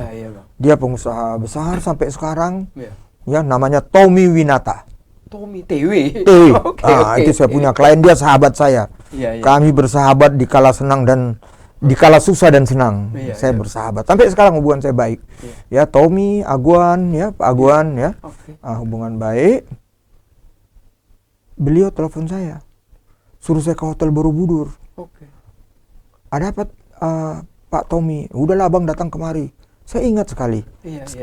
A: Dia pengusaha besar sampai sekarang. Ya, namanya Tommy Winata.
B: Tommy TW.
A: Itu saya punya klien, dia sahabat saya. Kami bersahabat di kala senang dan di kala susah dan senang. Saya bersahabat. Sampai sekarang hubungan saya baik. Ya, Tommy, Aguan, ya, Pak Aguan, ya. Hubungan baik. Beliau telepon saya. Suruh saya ke Hotel Borobudur. Ada apa, Pak Tommy? Udahlah Bang, datang kemari. Saya ingat sekali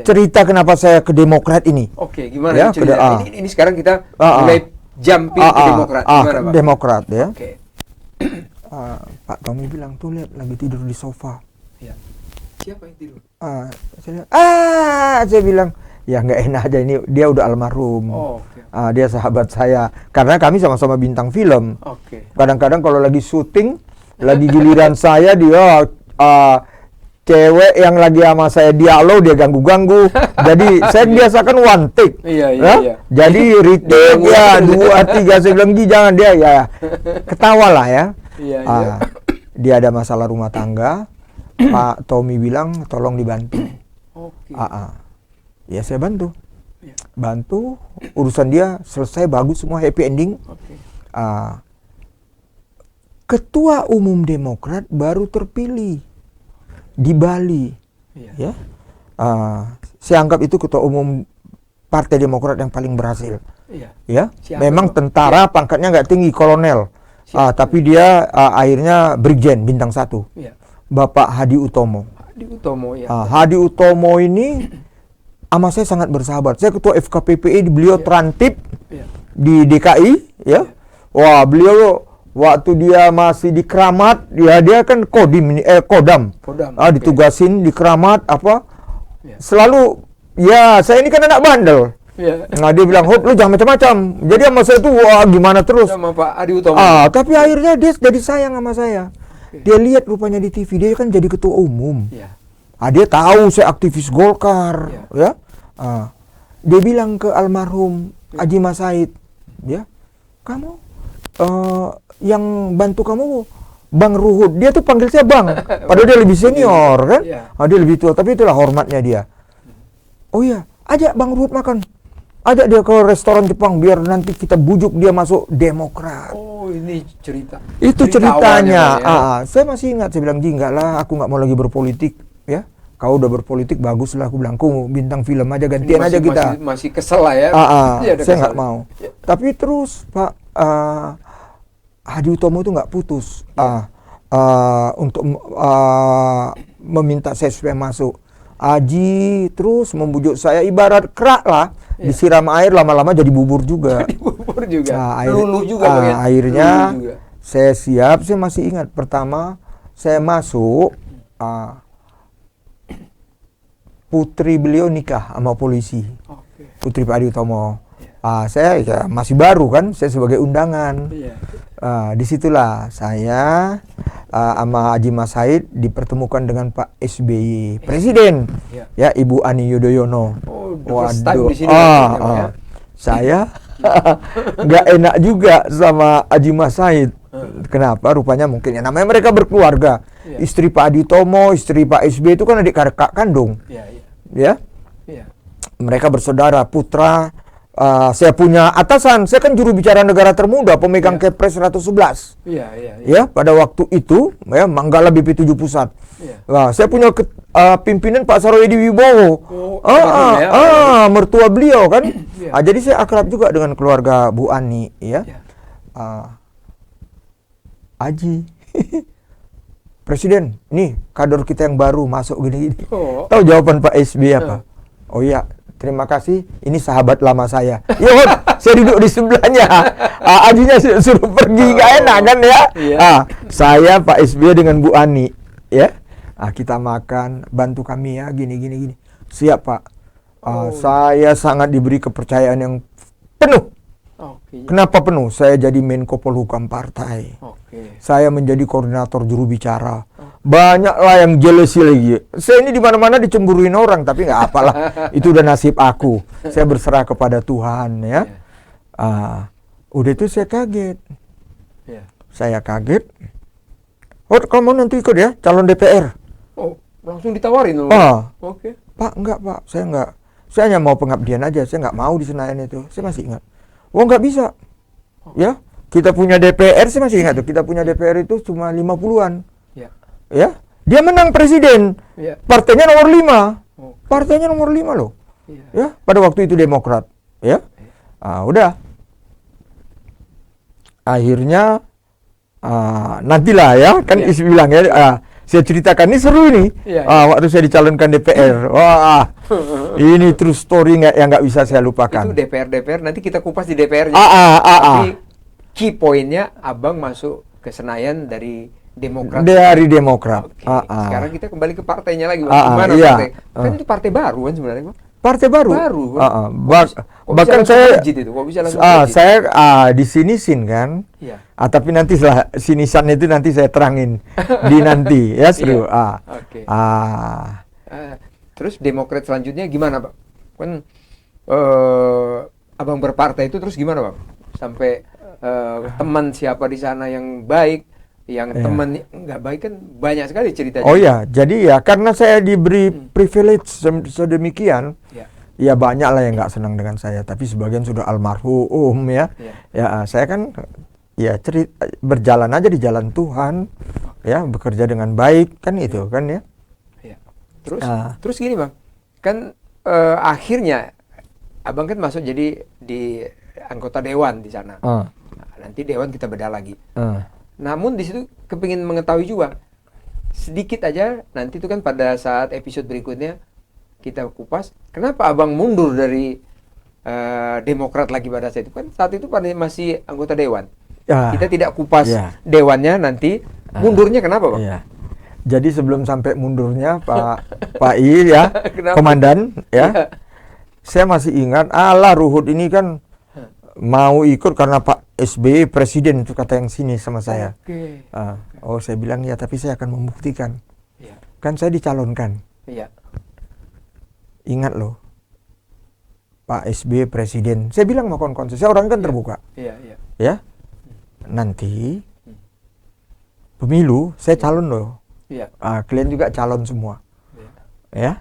A: cerita kenapa saya ke Demokrat ini.
B: Gimana cerita? Ini sekarang kita mulai jumping ke Demokrat. Gimana Pak?
A: Demokrat ya. Pak Tommy bilang, tuh lihat lagi tidur di sofa.
B: Siapa yang tidur?
A: Saya bilang, ya nggak enak aja, ini dia udah almarhum. Dia sahabat saya karena kami sama-sama bintang film. Kadang-kadang kalau lagi syuting, lagi giliran saya, dia cewek yang lagi sama saya dialog, dia ganggu-ganggu. Jadi saya biasakan one take. Jadi retake ya 2, 3. Saya bilang, jangan, dia ya ketawa lah ya. Dia ada masalah rumah tangga. Pak Tommy bilang tolong dibantu. Ya saya bantu. Bantu, urusan dia selesai, bagus semua, happy ending. Ketua Umum Demokrat baru terpilih di Bali. Ya. Saya anggap itu ketua umum Partai Demokrat yang paling berhasil.
B: Iya.
A: Ya,
B: Siapa,
A: memang
B: Pak?
A: tentara pangkatnya nggak tinggi, kolonel. Tapi dia akhirnya brigjen bintang 1.
B: Iya.
A: Bapak Hadi Utomo.
B: Hadi Utomo ya.
A: Hadi Utomo ini sama saya sangat bersahabat. Saya ketua FKPPI, beliau trantip
B: Iya.
A: di DKI, ya. Wah, beliau waktu dia masih di Kramat, ya dia kan Kodam.
B: Kodam.
A: Ditugasin di Kramat apa?
B: Iya.
A: Selalu ya, saya ini kan anak bandel.
B: Iya.
A: Nah, dia bilang, "Hop, lu jangan macam-macam." Jadi sama saya tuh wah gimana terus.
B: Sama Pak Hadi Utomo.
A: Tapi akhirnya dia jadi sayang sama saya. Dia lihat rupanya di TV, dia kan jadi ketua umum.
B: Iya.
A: Dia tahu saya aktivis Golkar,
B: Iya.
A: ya. Dia bilang ke almarhum Haji Mas Said, ya, "Kamu yang bantu kamu Bang Ruhut." Dia tuh panggil saya Bang, padahal dia lebih senior kan.
B: Iya.
A: Dia lebih tua, tapi itulah hormatnya dia. "Oh iya, ajak Bang Ruhut makan. Ajak dia ke restoran Jepang biar nanti kita bujuk dia masuk Demokrat."
B: Oh, ini cerita.
A: Itu
B: Cerita
A: ceritanya.
B: awalnya, ya.
A: Saya masih ingat, saya bilang, "Ji, enggak lah, aku nggak mau lagi berpolitik, ya. Kau udah berpolitik, bagus lah." Aku bilang, "Aku bintang film aja, gantian aja kita."
B: Masih kesel lah ya. Iya, udah
A: Saya
B: kesel.
A: nggak mau. Tapi terus Pak Hadi Utomo itu nggak putus untuk meminta saya supaya masuk. Haji terus membujuk saya, ibarat kerak lah, disiram air lama-lama jadi bubur juga.
B: Bubur juga.
A: Nah,
B: Luluh juga Bang, ya?
A: akhirnya
B: Luluh juga.
A: saya siap. Saya masih ingat pertama saya masuk, putri beliau nikah sama polisi.
B: Oke.
A: Putri Pak Hadi Utomo. Saya ya masih baru kan, saya sebagai undangan.
B: Iya.
A: Disitulah saya sama Haji Mas Said dipertemukan dengan Pak SBY Presiden,
B: Iya.
A: ya, Ibu Ani Yudhoyono.
B: Oh, the first time di sini.
A: Saya nggak enak juga sama Haji Mas Said. Kenapa? Rupanya mungkin ya namanya mereka berkeluarga.
B: Iya.
A: Istri Pak Hadi Utomo, istri Pak SBY itu kan adik kakak kandung,
B: Iya, iya.
A: ya.
B: Iya.
A: Mereka bersaudara, putra. Saya punya atasan, saya kan juru bicara negara termuda, pemegang Kepres 111.
B: Iya, iya, iya.
A: Ya, pada waktu itu, ya, Manggala BP7 Pusat.
B: Iya.
A: Nah, saya punya pimpinan Pak Saroedi Wibowo. Mertua beliau kan.
B: Iya.
A: Jadi saya akrab juga dengan keluarga Bu Ani, ya.
B: Iya.
A: Haji, Presiden, nih kader kita yang baru masuk gini-gini.
B: Oh.
A: Tahu jawaban Pak SBY apa? "Oh iya, terima kasih, ini sahabat lama saya." Ya, saya duduk di sebelahnya. Hajinya suruh pergi, nggak enak kan ya?
B: Iya.
A: Saya Pak SBY dengan Bu Ani, ya. Kita makan, bantu kami ya, gini. Siap Pak. Saya sangat diberi kepercayaan yang penuh.
B: Oke.
A: Kenapa penuh? Saya jadi Menko Polhukam partai.
B: Oke.
A: Saya menjadi koordinator juru bicara. Banyaklah yang jealous lagi. Saya ini di mana-mana dicemburuin orang, tapi nggak apalah. Itu udah nasib aku. Saya berserah kepada Tuhan, ya. Udah itu saya kaget.
B: Iya.
A: Saya kaget. Kamu nanti ikut ya, calon DPR.
B: Oh, langsung ditawarin loh. Oke.
A: Pak, enggak Pak, saya enggak. Saya hanya mau pengabdian aja, saya nggak mau di Senayan itu. Saya masih ingat. Nggak bisa. Ya, kita punya DPR, saya masih ingat tuh. Kita punya DPR itu cuma 50-an.
B: Iya.
A: Ya, dia menang presiden.
B: Iya.
A: Partainya nomor 5.
B: Oke.
A: Partainya nomor 5 loh.
B: Iya.
A: Ya, pada waktu itu Demokrat. Ya. Udah. Akhirnya nantilah ya, kan
B: Iya.
A: isi bilang ya, saya ceritakan ini seru nih.
B: Iya.
A: Waktu saya dicalonkan DPR. Wah, ini true story yang nggak bisa saya lupakan.
B: Itu DPR nanti kita kupas di DPR-nya. Tapi key poinnya Abang masuk ke Senayan dari Demokrat.
A: Dari Demokrat.
B: Oke. Sekarang kita kembali ke partainya lagi, Bang. Gimana
A: iya.
B: partai? Kan itu partai baru kan sebenarnya, Bang?
A: Partai baru.
B: Baru.
A: Bahkan saya saya di sini sin kan.
B: Iya.
A: Tapi nanti setelah sinisan itu nanti saya terangin di nanti ya, seru.
B: Iya. Oke. Terus Demokrat selanjutnya gimana, Bang? Kan Abang berpartai itu terus gimana, Bang? Sampai teman siapa di sana yang baik, yang teman nggak baik kan banyak sekali ceritanya.
A: Oh ya, jadi ya karena saya diberi privilege sedemikian, ya banyak lah yang nggak senang dengan saya. Tapi sebagian sudah almarhum ya. Ya saya kan ya berjalan aja di jalan Tuhan, ya bekerja dengan baik kan itu kan ya.
B: Terus gini Bang, kan akhirnya Abang kan masuk jadi di anggota dewan di sana.
A: Ah,
B: Nah, nanti dewan kita beda lagi.
A: ah.
B: Namun di situ kepingin mengetahui juga sedikit aja, nanti itu kan pada saat episode berikutnya kita kupas kenapa abang mundur dari Demokrat lagi pada saat itu, kan saat itu masih anggota dewan.
A: Ya.
B: Kita tidak kupas
A: Ya.
B: dewannya, nanti mundurnya kenapa bang?
A: Iya. Jadi sebelum sampai mundurnya Pak I ya,
B: Kenapa?
A: komandan ya,
B: Iya.
A: saya masih ingat, alah Ruhut ini kan mau ikut karena Pak SBY presiden, itu kata yang sini sama saya.
B: Oke.
A: Oh saya bilang ya, tapi saya akan membuktikan.
B: Iya.
A: Kan saya dicalonkan.
B: Iya.
A: Ingat loh, Pak SBY presiden. Saya bilang mau konsen, saya orang kan terbuka.
B: Iya. Iya.
A: Ya, nanti pemilu saya calon loh.
B: Iya.
A: Kalian juga calon semua.
B: Iya.
A: Ya,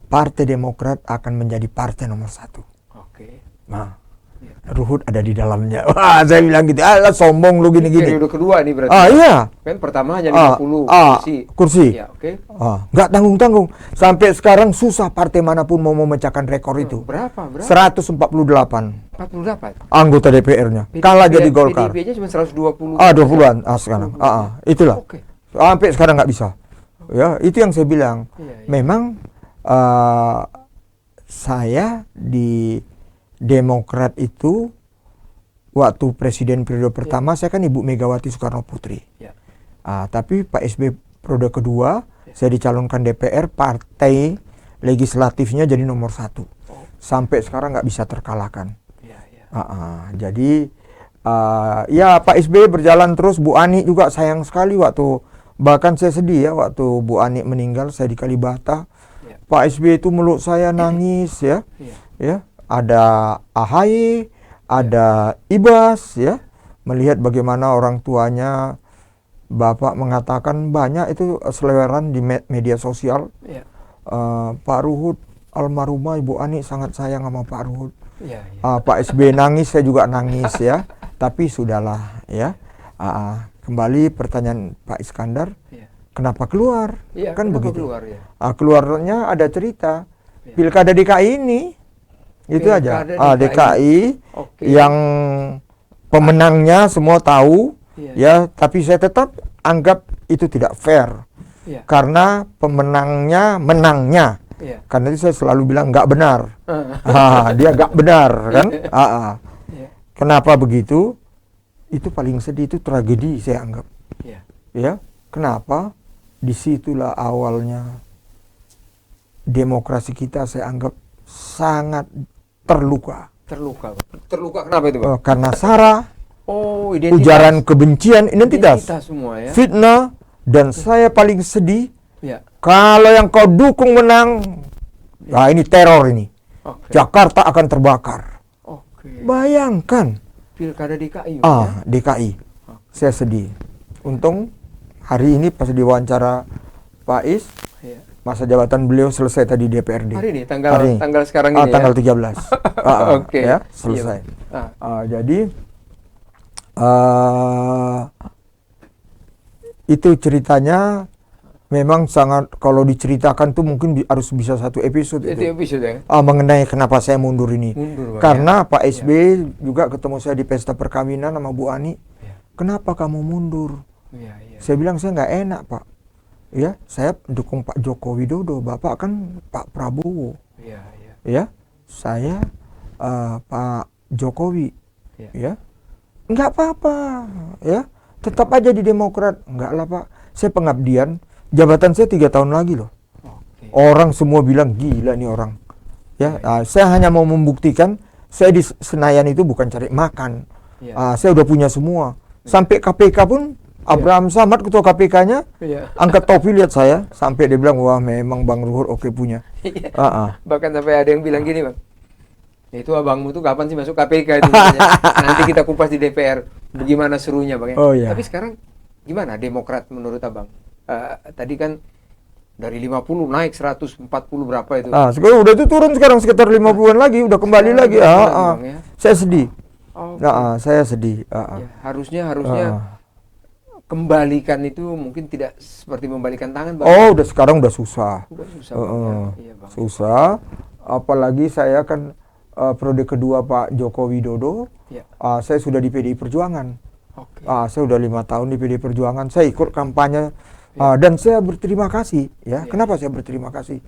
A: Partai Demokrat akan menjadi partai nomor 1.
B: Oke.
A: Nah,
B: Iya.
A: Ruhut ada di dalamnya. Wah, saya bilang gitu, alah sombong lu gini-gini.
B: Periode kedua nih berarti.
A: Iya.
B: Kan pertama hanya 50
A: kursi.
B: Iya, oke.
A: Nggak tanggung-tanggung. Sampai sekarang susah partai manapun mau memecahkan rekor itu.
B: Berapa?
A: 148
B: 48.
A: anggota DPR-nya. Kalah jadi Golkar.
B: PDIP-nya cuma 120.
A: 20-an sekarang. Itulah.
B: Oke.
A: Sampai sekarang nggak bisa. Ya, itu yang saya bilang.
B: Iya, iya.
A: Memang saya di Demokrat itu waktu presiden periode pertama saya kan Ibu Megawati Soekarno Putri.
B: Ya.
A: Tapi Pak SBY periode kedua saya dicalonkan DPR, partai legislatifnya jadi nomor 1. Sampai sekarang nggak bisa terkalahkan.
B: Iya, iya.
A: Jadi ya Pak SBY berjalan terus, Bu Ani juga sayang sekali waktu, bahkan saya sedih ya waktu Bu Ani meninggal, saya di Kalibata.
B: Ya.
A: Pak SBY itu meluk saya nangis ya.
B: Iya.
A: Ya, ada AHY, ada Ibas ya. Melihat bagaimana orang tuanya Bapak mengatakan banyak itu seleweran di media sosial.
B: Iya.
A: Pak Ruhut almarhumah Ibu Ani sangat sayang sama Pak Ruhut.
B: Iya, iya.
A: Pak SBY nangis, saya juga nangis ya. Tapi sudahlah ya. Kembali pertanyaan Pak Iskandar,
B: Iya.
A: kenapa keluar?
B: Iya,
A: Kan
B: kenapa
A: begitu.
B: keluar, ya?
A: Keluarnya ada cerita.
B: Iya.
A: Pilkada DKI ini itu aja.
B: Pilkada
A: DKI
B: Oke.
A: yang pemenangnya semua tahu
B: Iya.
A: ya, tapi saya tetap anggap itu tidak fair.
B: Iya.
A: Karena pemenangnya menangnya.
B: Iya.
A: Karena itu saya selalu bilang nggak benar.
B: Ah.
A: Dia nggak benar kan?
B: Iya.
A: Kenapa begitu? Itu paling sedih, itu tragedi saya anggap.
B: Iya.
A: Ya, kenapa? Disitulah awalnya demokrasi kita saya anggap sangat terluka.
B: Terluka. Terluka kenapa itu, Bang?
A: Karena sara,
B: Oh, identitas.
A: ujaran kebencian, identitas,
B: semua ya.
A: fitnah, dan saya paling sedih
B: Iya.
A: kalau yang kau dukung menang. Nah, ini teror ini.
B: Oke.
A: Jakarta akan terbakar.
B: Oke.
A: Bayangkan.
B: Pilkada DKI. ya?
A: DKI. Saya sedih. Untung hari ini pas diwawancara Pak Is,
B: Iya.
A: masa jabatan beliau selesai tadi DPRD.
B: Hari ini
A: Hari ini.
B: tanggal sekarang ini
A: Tanggal
B: ya.
A: 13.
B: Oke.
A: Ya, selesai.
B: Iya.
A: Jadi itu ceritanya memang sangat, kalau diceritakan tuh mungkin harus bisa satu episode
B: Itu
A: itu.
B: episode ya.
A: Mengenai kenapa saya mundur ini.
B: Mundur, Bang,
A: Karena Pak SBY juga ketemu saya di pesta perkawinan sama Bu Ani.
B: Iya.
A: Kenapa kamu mundur?
B: Iya, iya.
A: Saya bilang saya nggak enak, Pak. Ya, saya dukung Pak Joko Widodo. Bapak kan Pak Prabowo.
B: Iya, iya.
A: Ya, saya Pak Jokowi.
B: Iya.
A: Ya, nggak apa-apa. Ya, tetap aja di Demokrat. Nggak lah, Pak. Saya pengabdian. Jabatan saya 3 tahun lagi loh.
B: Oke.
A: Orang semua bilang gila nih orang. Ya, saya hanya mau membuktikan saya di Senayan itu bukan cari makan.
B: Iya.
A: Saya udah punya semua. Sampai KPK pun Abraham Samad ketua KPK-nya
B: Iya.
A: angkat topi lihat saya, sampai dia bilang wah memang Bang Ruhut oke punya.
B: Iya.
A: Bahkan
B: Bahkan sampai ada yang bilang gini, Bang. Itu abangmu tuh kapan sih masuk KPK itu? Nanti kita kupas di DPR. Bagaimana serunya, Bang ya?
A: Oh, iya.
B: Tapi sekarang gimana Demokrat menurut Abang? Tadi kan dari 50 naik 140 berapa itu?
A: Sekarang udah itu turun sekarang sekitar 50-an lagi, udah kembali
B: Sekarang
A: lagi.
B: udah turun, Bang, ya?
A: Saya sedih.
B: Oke.
A: Saya sedih.
B: Ya, harusnya kembalikan itu mungkin tidak seperti membalikan tangan, Bang.
A: Udah sekarang udah susah.
B: Udah susah, Bang, ya. Iya, Bang.
A: Susah. Apalagi saya kan periode kedua Pak Joko Widodo,
B: Ya.
A: saya sudah di PDI Perjuangan.
B: Oke.
A: Saya sudah 5 tahun di PDI Perjuangan. Saya ikut kampanye dan saya berterima kasih. Ya, kenapa saya berterima kasih?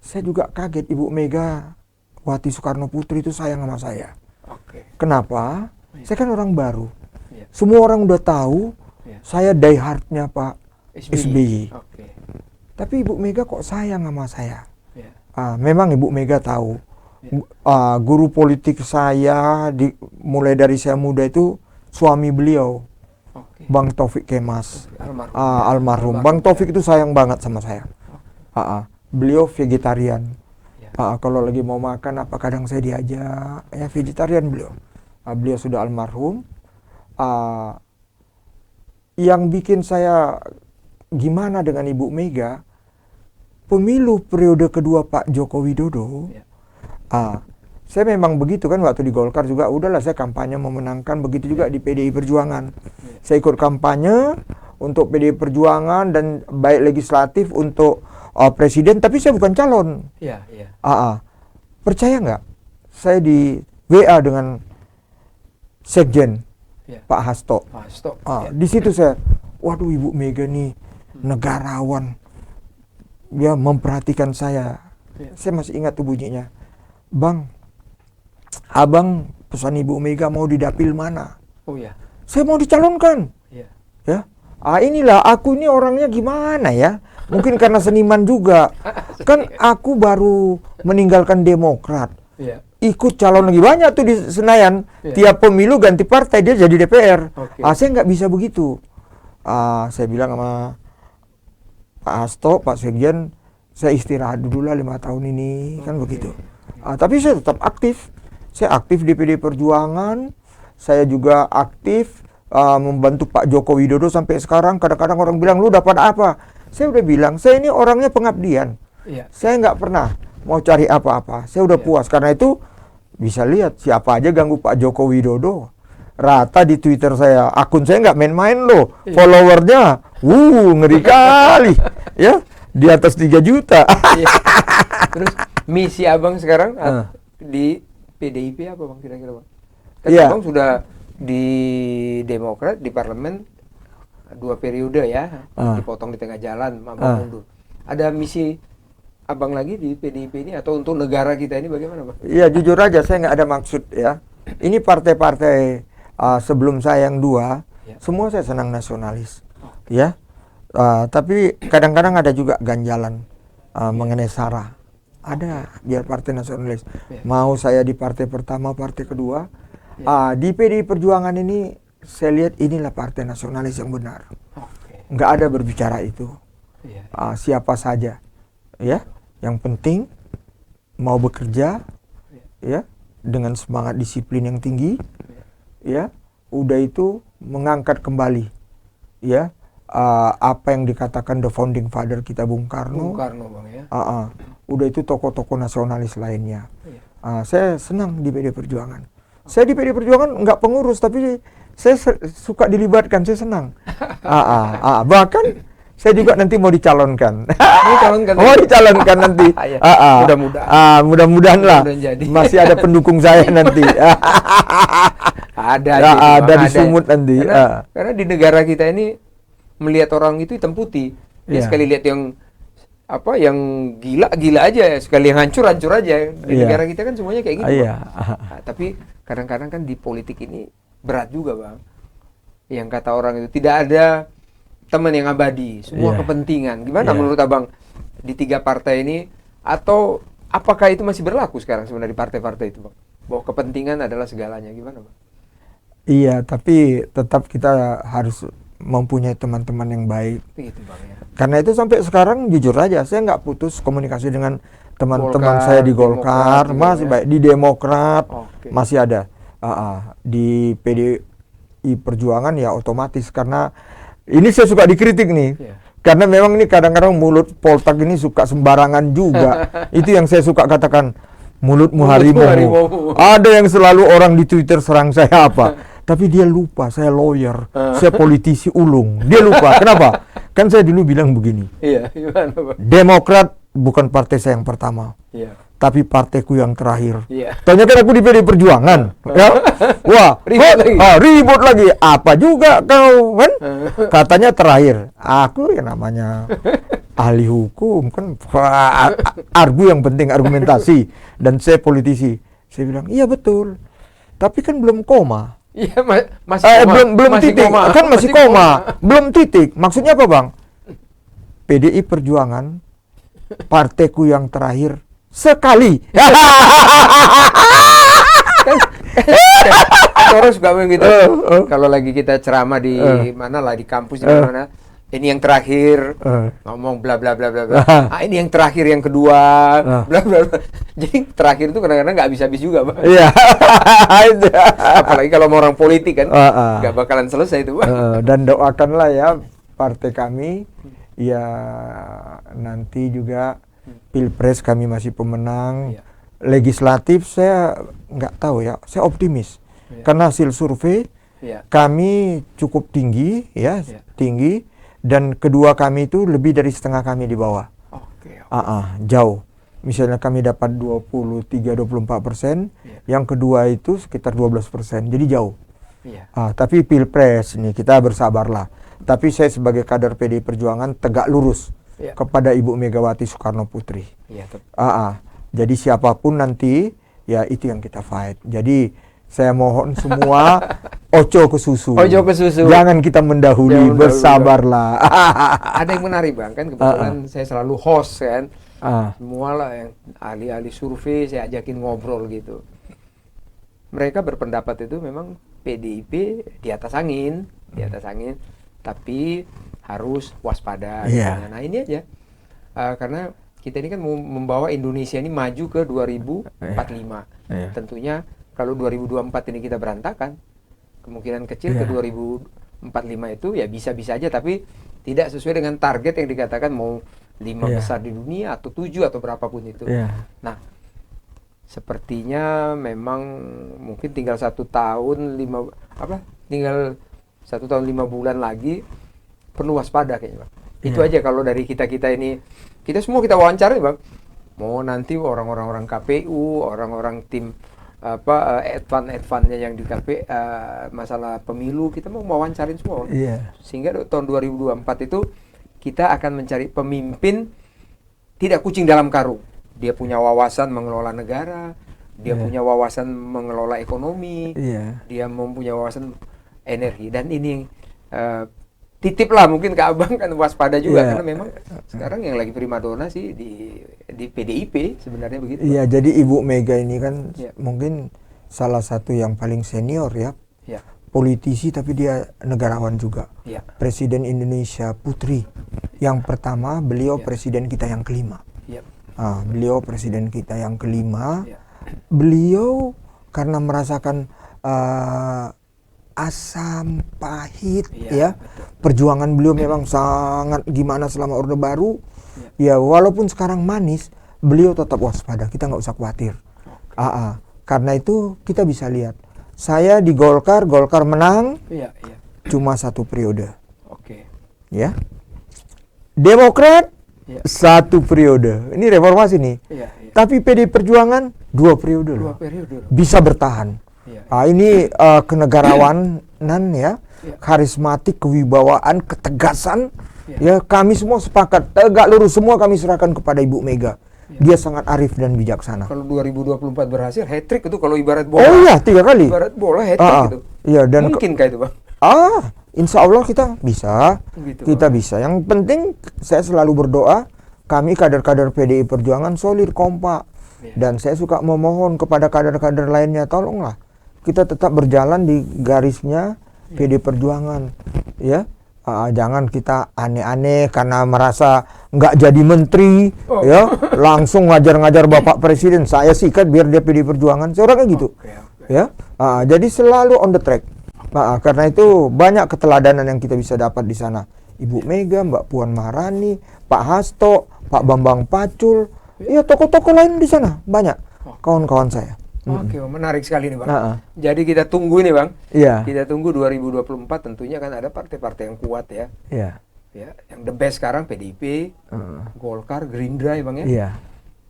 A: Saya juga kaget Ibu Megawati Soekarno Putri itu sayang sama saya.
B: Oke.
A: Kenapa?
B: Ya.
A: Saya kan orang baru.
B: Ya.
A: Semua orang udah tahu
B: Ya.
A: saya die hard-nya Pak SBY.
B: Oke.
A: Tapi Ibu Mega kok sayang sama saya?
B: Ya.
A: Memang Ibu Mega tahu.
B: Ya.
A: Guru politik saya mulai dari saya muda itu suami beliau,
B: Oke.
A: Bang Taufik Kemas.
B: Almarhum.
A: Almarhum. Bang Taufik itu sayang banget sama saya. Beliau vegetarian.
B: Ya.
A: Kalau lagi mau makan apa kadang saya diajak, ya vegetarian beliau. Beliau sudah almarhum. Yang bikin saya gimana dengan Ibu Mega, pemilu periode kedua Pak Joko Widodo,
B: Ya.
A: saya memang begitu kan waktu di Golkar juga, udahlah saya kampanye memenangkan, begitu juga di PDI Perjuangan. Saya ikut kampanye untuk PDI Perjuangan dan baik legislatif untuk presiden, tapi saya bukan calon.
B: Iya, iya.
A: Percaya nggak? Saya di WA dengan Sekjen
B: Ya.
A: Pak Hasto.
B: Pak Hasto.
A: Di situ saya, waduh Ibu Mega nih negarawan, dia memperhatikan saya.
B: Ya.
A: Saya masih ingat tuh bunyinya, Bang, Abang pesan Ibu Mega mau di dapil mana?
B: Oh ya.
A: Saya mau dicalonkan.
B: Iya.
A: Ya, inilah aku ini orangnya gimana ya? Mungkin karena seniman juga. Kan aku baru meninggalkan Demokrat.
B: Iya.
A: Ikut calon lagi banyak tuh di Senayan.
B: Iya.
A: Tiap pemilu ganti partai dia jadi DPR.
B: Oke.
A: Saya nggak bisa begitu. Saya bilang sama Pak Hasto, Pak Sekjen, saya istirahat dulu lah 5 tahun ini, kan begitu. Tapi saya tetap aktif. Saya aktif di PDI Perjuangan. Saya juga aktif membantu Pak Joko Widodo sampai sekarang. Kadang-kadang orang bilang, lu dapat apa? Saya udah bilang, saya ini orangnya pengabdian.
B: Iya.
A: Saya nggak pernah mau cari apa-apa. Saya udah puas. Karena itu bisa lihat siapa aja ganggu Pak Joko Widodo. Rata di Twitter saya. Akun saya nggak main-main loh. Followernya, ngeri kali. Ya, di atas 3 juta.
B: Iya. Terus misi abang sekarang di PDIP apa bang kira-kira bang? Kan abang sudah di Demokrat di parlemen 2 periode ya, dipotong di tengah jalan, abang mundur. Ada misi abang lagi di PDIP ini atau untuk negara kita ini bagaimana bang?
A: Iya jujur aja saya nggak ada maksud ya. Ini partai-partai sebelum saya yang 2, semua saya senang nasionalis, ya. Tapi kadang-kadang ada juga ganjalan mengenai SARA. Ada biar partai nasionalis. Mau saya di partai pertama, partai kedua. Di PDI Perjuangan ini saya lihat inilah partai nasionalis yang benar. Nggak ada berbicara itu. Siapa saja, ya. Yang penting mau bekerja, ya, dengan semangat disiplin yang tinggi, ya. Udah itu mengangkat kembali, ya. Apa yang dikatakan the founding father kita Bung Karno.
B: Bung Karno bang ya.
A: Udah itu tokoh-tokoh nasionalis lainnya. Saya senang di PDI Perjuangan. Saya di PDI Perjuangan nggak pengurus, tapi saya suka dilibatkan, saya senang. Bahkan saya juga nanti mau dicalonkan. Mau dicalonkan nanti. Mudah-mudahan lah. Masih ada pendukung saya nanti.
B: Ada
A: di Sumut nanti.
B: Karena di negara kita ini melihat orang itu hitam putih. Sekali lihat yang yang gila-gila aja, sekali yang hancur-hancur aja. Di negara kita kan semuanya kayak gitu. Tapi kadang-kadang kan di politik ini berat juga bang. Yang kata orang itu tidak ada teman yang abadi, semua kepentingan. Gimana menurut abang di 3 partai ini, atau apakah itu masih berlaku sekarang sebenarnya di partai-partai itu bang? Bahwa kepentingan adalah segalanya, gimana bang?
A: Iya, tapi tetap kita harus mempunyai teman-teman yang baik.
B: Begitu bang ya.
A: Karena itu sampai sekarang jujur aja, saya nggak putus komunikasi dengan teman-teman saya di Golkar, masih baik di Demokrat, masih ada. Di PDI Perjuangan ya otomatis, karena ini saya suka dikritik nih. Karena memang ini kadang-kadang mulut Poltak ini suka sembarangan juga. Itu yang saya suka katakan, mulutmu harimau. Ada yang selalu orang di Twitter serang saya apa. Tapi dia lupa, saya lawyer, saya politisi ulung. Dia lupa, kenapa? Kan saya dulu bilang begini,
B: Iya, gimana Pak?
A: Demokrat bukan partai saya yang pertama. tapi partaiku yang terakhir.
B: Iya.
A: Ternyata aku di PD Perjuangan. Ya. Wah, ribut lagi. Apa juga kau kan? Katanya terakhir. Aku ya namanya ahli hukum kan. Yang penting argumentasi, dan saya politisi. Saya bilang, "Iya betul. Tapi kan belum koma."
B: Iya, masih koma.
A: Belum
B: masih
A: titik.
B: koma.
A: Kan masih koma. Belum titik. Maksudnya apa, Bang? PDI Perjuangan partaiku yang terakhir sekali.
B: Orang suka begitu. Kalau lagi kita ceramah di mana lah, di kampus di mana, ini yang terakhir, ngomong bla bla bla bla bla. Ini yang terakhir, yang kedua, bla bla bla. Jadi terakhir itu kadang-kadang nggak habis-habis juga, Bang.
A: Iya.
B: Apalagi kalau mau orang politik kan, nggak bakalan selesai itu, Bang.
A: Dan doakanlah ya partai kami, ya nanti juga Pilpres kami masih pemenang. Legislatif saya nggak tahu ya, saya optimis. Karena hasil survei kami cukup tinggi ya, tinggi, dan kedua kami itu lebih dari setengah kami di bawah. Jauh. Misalnya kami dapat 23-24%, yang kedua itu sekitar 12%, jadi jauh. Tapi Pilpres ini kita bersabarlah. Tapi saya sebagai kader PDI Perjuangan tegak lurus kepada Ibu Megawati Soekarno Putri. Jadi siapapun nanti, ya itu yang kita fight. Jadi saya mohon semua ojo ke susu.
B: Ojo ke susu.
A: Jangan kita mendahului, bersabarlah.
B: Ada yang menarik, Bang, kan kebetulan saya selalu host kan. Semua lah yang ahli-ahli survei saya ajakin ngobrol gitu. Mereka berpendapat itu memang PDIP di atas angin, tapi harus waspada. Nah ini aja, karena kita ini kan mau membawa Indonesia ini maju ke 2045. Tentunya kalau 2024 ini kita berantakan, kemungkinan kecil ke 2045 itu ya bisa-bisa aja, tapi tidak sesuai dengan target yang dikatakan mau 5 besar di dunia atau 7 atau berapapun itu. Nah, sepertinya memang mungkin tinggal 1 tahun 5 bulan lagi, perlu waspada kayaknya, Bang. Itu aja kalau dari kita ini, kita semua kita wawancara, Bang. Mau nanti orang-orang KPU, orang-orang tim advan-advannya yang di KPU, masalah pemilu, kita mau wawancarin semua, Bang. Sehingga tahun 2024 itu kita akan mencari pemimpin tidak kucing dalam karung. Dia punya wawasan mengelola negara, dia punya wawasan mengelola ekonomi, dia mempunyai wawasan energi. Dan ini titip lah mungkin ke Abang, kan waspada juga, karena memang sekarang yang lagi primadona sih di PDIP sebenarnya begitu.
A: Iya, jadi Ibu Mega ini kan mungkin salah satu yang paling senior ya. Politisi tapi dia negarawan juga. Presiden Indonesia Putri yang pertama, beliau presiden kita yang kelima. Beliau presiden kita yang kelima. Beliau karena merasakan asam pahit betul. Perjuangan beliau memang sangat gimana selama Orde Baru. Ya walaupun sekarang manis, beliau tetap waspada. Kita nggak usah khawatir. Karena itu kita bisa lihat. Saya di Golkar menang cuma 1 periode. Ya. Demokrat 1 periode. Ini reformasi nih. Tapi PD Perjuangan 2 periode. Bisa bertahan. Ini kenegarawanan ya, karismatik, kewibawaan, ketegasan. Ya, kami semua sepakat tegak lurus, semua kami serahkan kepada Ibu Mega. Dia sangat arif dan bijaksana.
B: Kalau 2024 berhasil, hat-trick itu kalau ibarat bola.
A: Oh iya, 3 kali.
B: Ibarat bola hat-trick itu.
A: Iya, dan
B: mungkinkah itu, Bang?
A: Insya Allah kita bisa.
B: Gitu,
A: kita bisa. Yang penting saya selalu berdoa, kami kader-kader PDI Perjuangan solid, kompak. Dan saya suka memohon kepada kader-kader lainnya, tolonglah kita tetap berjalan di garisnya PDI Perjuangan. Ya. Jangan kita aneh-aneh karena merasa nggak jadi menteri, ya langsung ngajar-ngajar Bapak Presiden. Saya sikat biar dia PDI Perjuangan. Saya orangnya gitu, ya. Jadi selalu on the track. Karena itu banyak keteladanan yang kita bisa dapat di sana. Ibu Mega, Mbak Puan Maharani, Pak Hasto, Pak Bambang Pacul, ya tokoh-tokoh lain di sana banyak. Kawan-kawan saya.
B: Oke, menarik sekali nih, Bang. Jadi kita tunggu nih, Bang. Kita tunggu 2024, tentunya kan ada partai-partai yang kuat ya. Ya, yang the best sekarang PDIP, Golkar, Gerindra ya, Bang ya.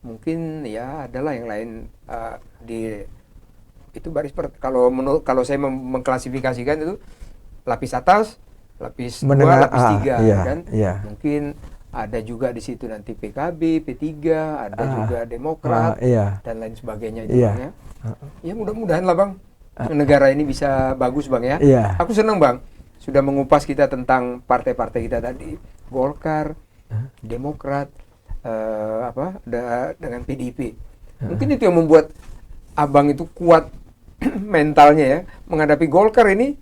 B: mungkin ya adalah yang lain di itu kalau saya mengklasifikasikan itu lapis atas, lapis
A: Menengah,
B: 2, lapis 3
A: iya,
B: kan.
A: iya.
B: Mungkin ada juga di situ nanti PKB, P3, ada juga Demokrat
A: iya.
B: dan lain sebagainya itu
A: Iya.
B: Bang ya. Ya mudah-mudahan lah Bang negara ini bisa bagus Bang ya.
A: Iya.
B: Aku senang Bang sudah mengupas kita tentang partai-partai kita tadi, Golkar, Demokrat, dengan PDIP. Mungkin itu yang membuat Abang itu kuat mentalnya ya menghadapi Golkar ini,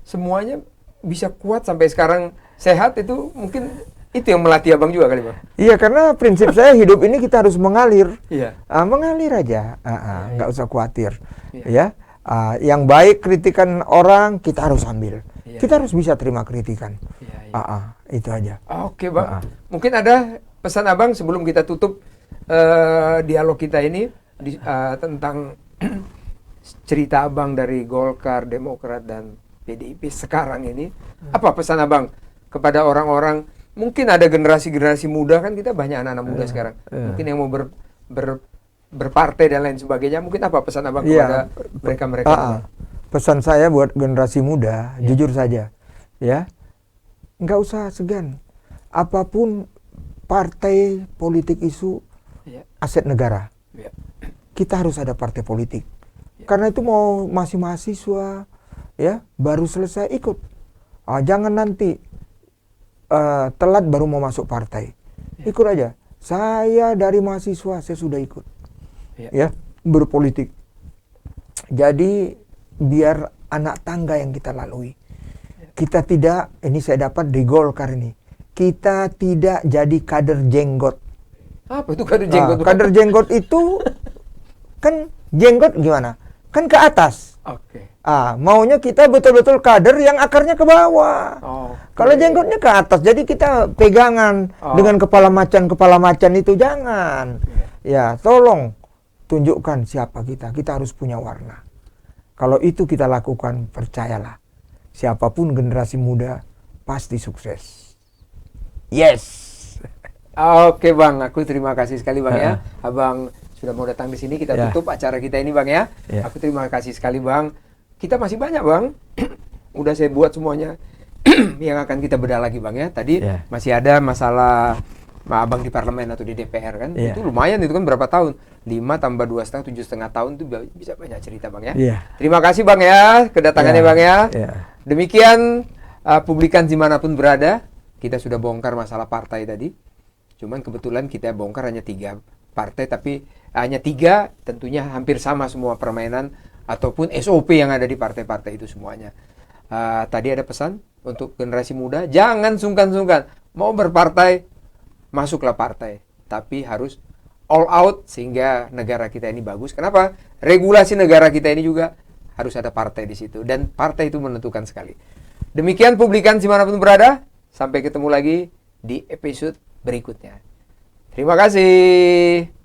B: semuanya bisa kuat sampai sekarang sehat, itu mungkin itu yang melatih Abang juga kali Bang.
A: Iya, karena prinsip saya hidup ini kita harus mengalir.
B: Iya.
A: Mengalir aja, nggak usah khawatir.
B: Iya.
A: Ya, yang baik kritikan orang kita harus ambil.
B: Iya.
A: Kita harus bisa terima kritikan.
B: Iya.
A: Itu aja.
B: Oke Bang. Mungkin ada pesan Abang sebelum kita tutup dialog kita ini tentang cerita Abang dari Golkar, Demokrat dan PDIP sekarang ini. Apa pesan Abang kepada orang-orang? Mungkin ada generasi-generasi muda, kan kita banyak anak-anak muda sekarang. Mungkin yang mau berpartai dan lain sebagainya. Mungkin apa pesan Abang kepada mereka-mereka?
A: Pesan saya buat generasi muda, jujur saja, ya, nggak usah segan. Apapun partai politik isu aset negara, kita harus ada partai politik. Karena itu mau masih mahasiswa, ya, baru selesai ikut. Jangan nanti telat baru mau masuk partai. Ikut aja. Saya dari mahasiswa, saya sudah ikut. Ya, berpolitik. Jadi biar anak tangga yang kita lalui. Kita tidak, ini saya dapat di Golkar ini, kita tidak jadi kader jenggot.
B: Apa itu kader jenggot?
A: Kader jenggot itu kan jenggot gimana? Kan ke atas.
B: Oke.
A: Maunya kita betul-betul kader yang akarnya ke bawah. Kalau jenggotnya ke atas, jadi kita pegangan dengan kepala macan itu jangan. Ya, tolong tunjukkan siapa kita. Kita harus punya warna. Kalau itu kita lakukan, percayalah, siapapun generasi muda pasti sukses. Yes.
B: Oke Bang, aku terima kasih sekali Bang ya. Abang sudah mau datang di sini, kita tutup acara kita ini Bang ya. Aku terima kasih sekali Bang. Kita masih banyak Bang. Udah saya buat semuanya yang akan kita bedah lagi Bang ya. Tadi masih ada masalah Abang di parlemen atau di DPR kan. Itu lumayan, itu kan berapa tahun? 5 tambah 2,5, 7,5 tahun itu bisa banyak cerita Bang ya. Terima kasih Bang ya kedatangannya Bang ya. Demikian publikan dimanapun berada, kita sudah bongkar masalah partai tadi. Cuman kebetulan kita bongkar hanya 3 partai, tapi hanya 3 tentunya hampir sama semua permainan ataupun SOP yang ada di partai-partai itu semuanya. Tadi ada pesan untuk generasi muda, jangan sungkan-sungkan. Mau berpartai, masuklah partai. Tapi harus all out sehingga negara kita ini bagus. Kenapa? Regulasi negara kita ini juga harus ada partai di situ. Dan partai itu menentukan sekali. Demikian publikan dimanapun berada. Sampai ketemu lagi di episode berikutnya. Terima kasih.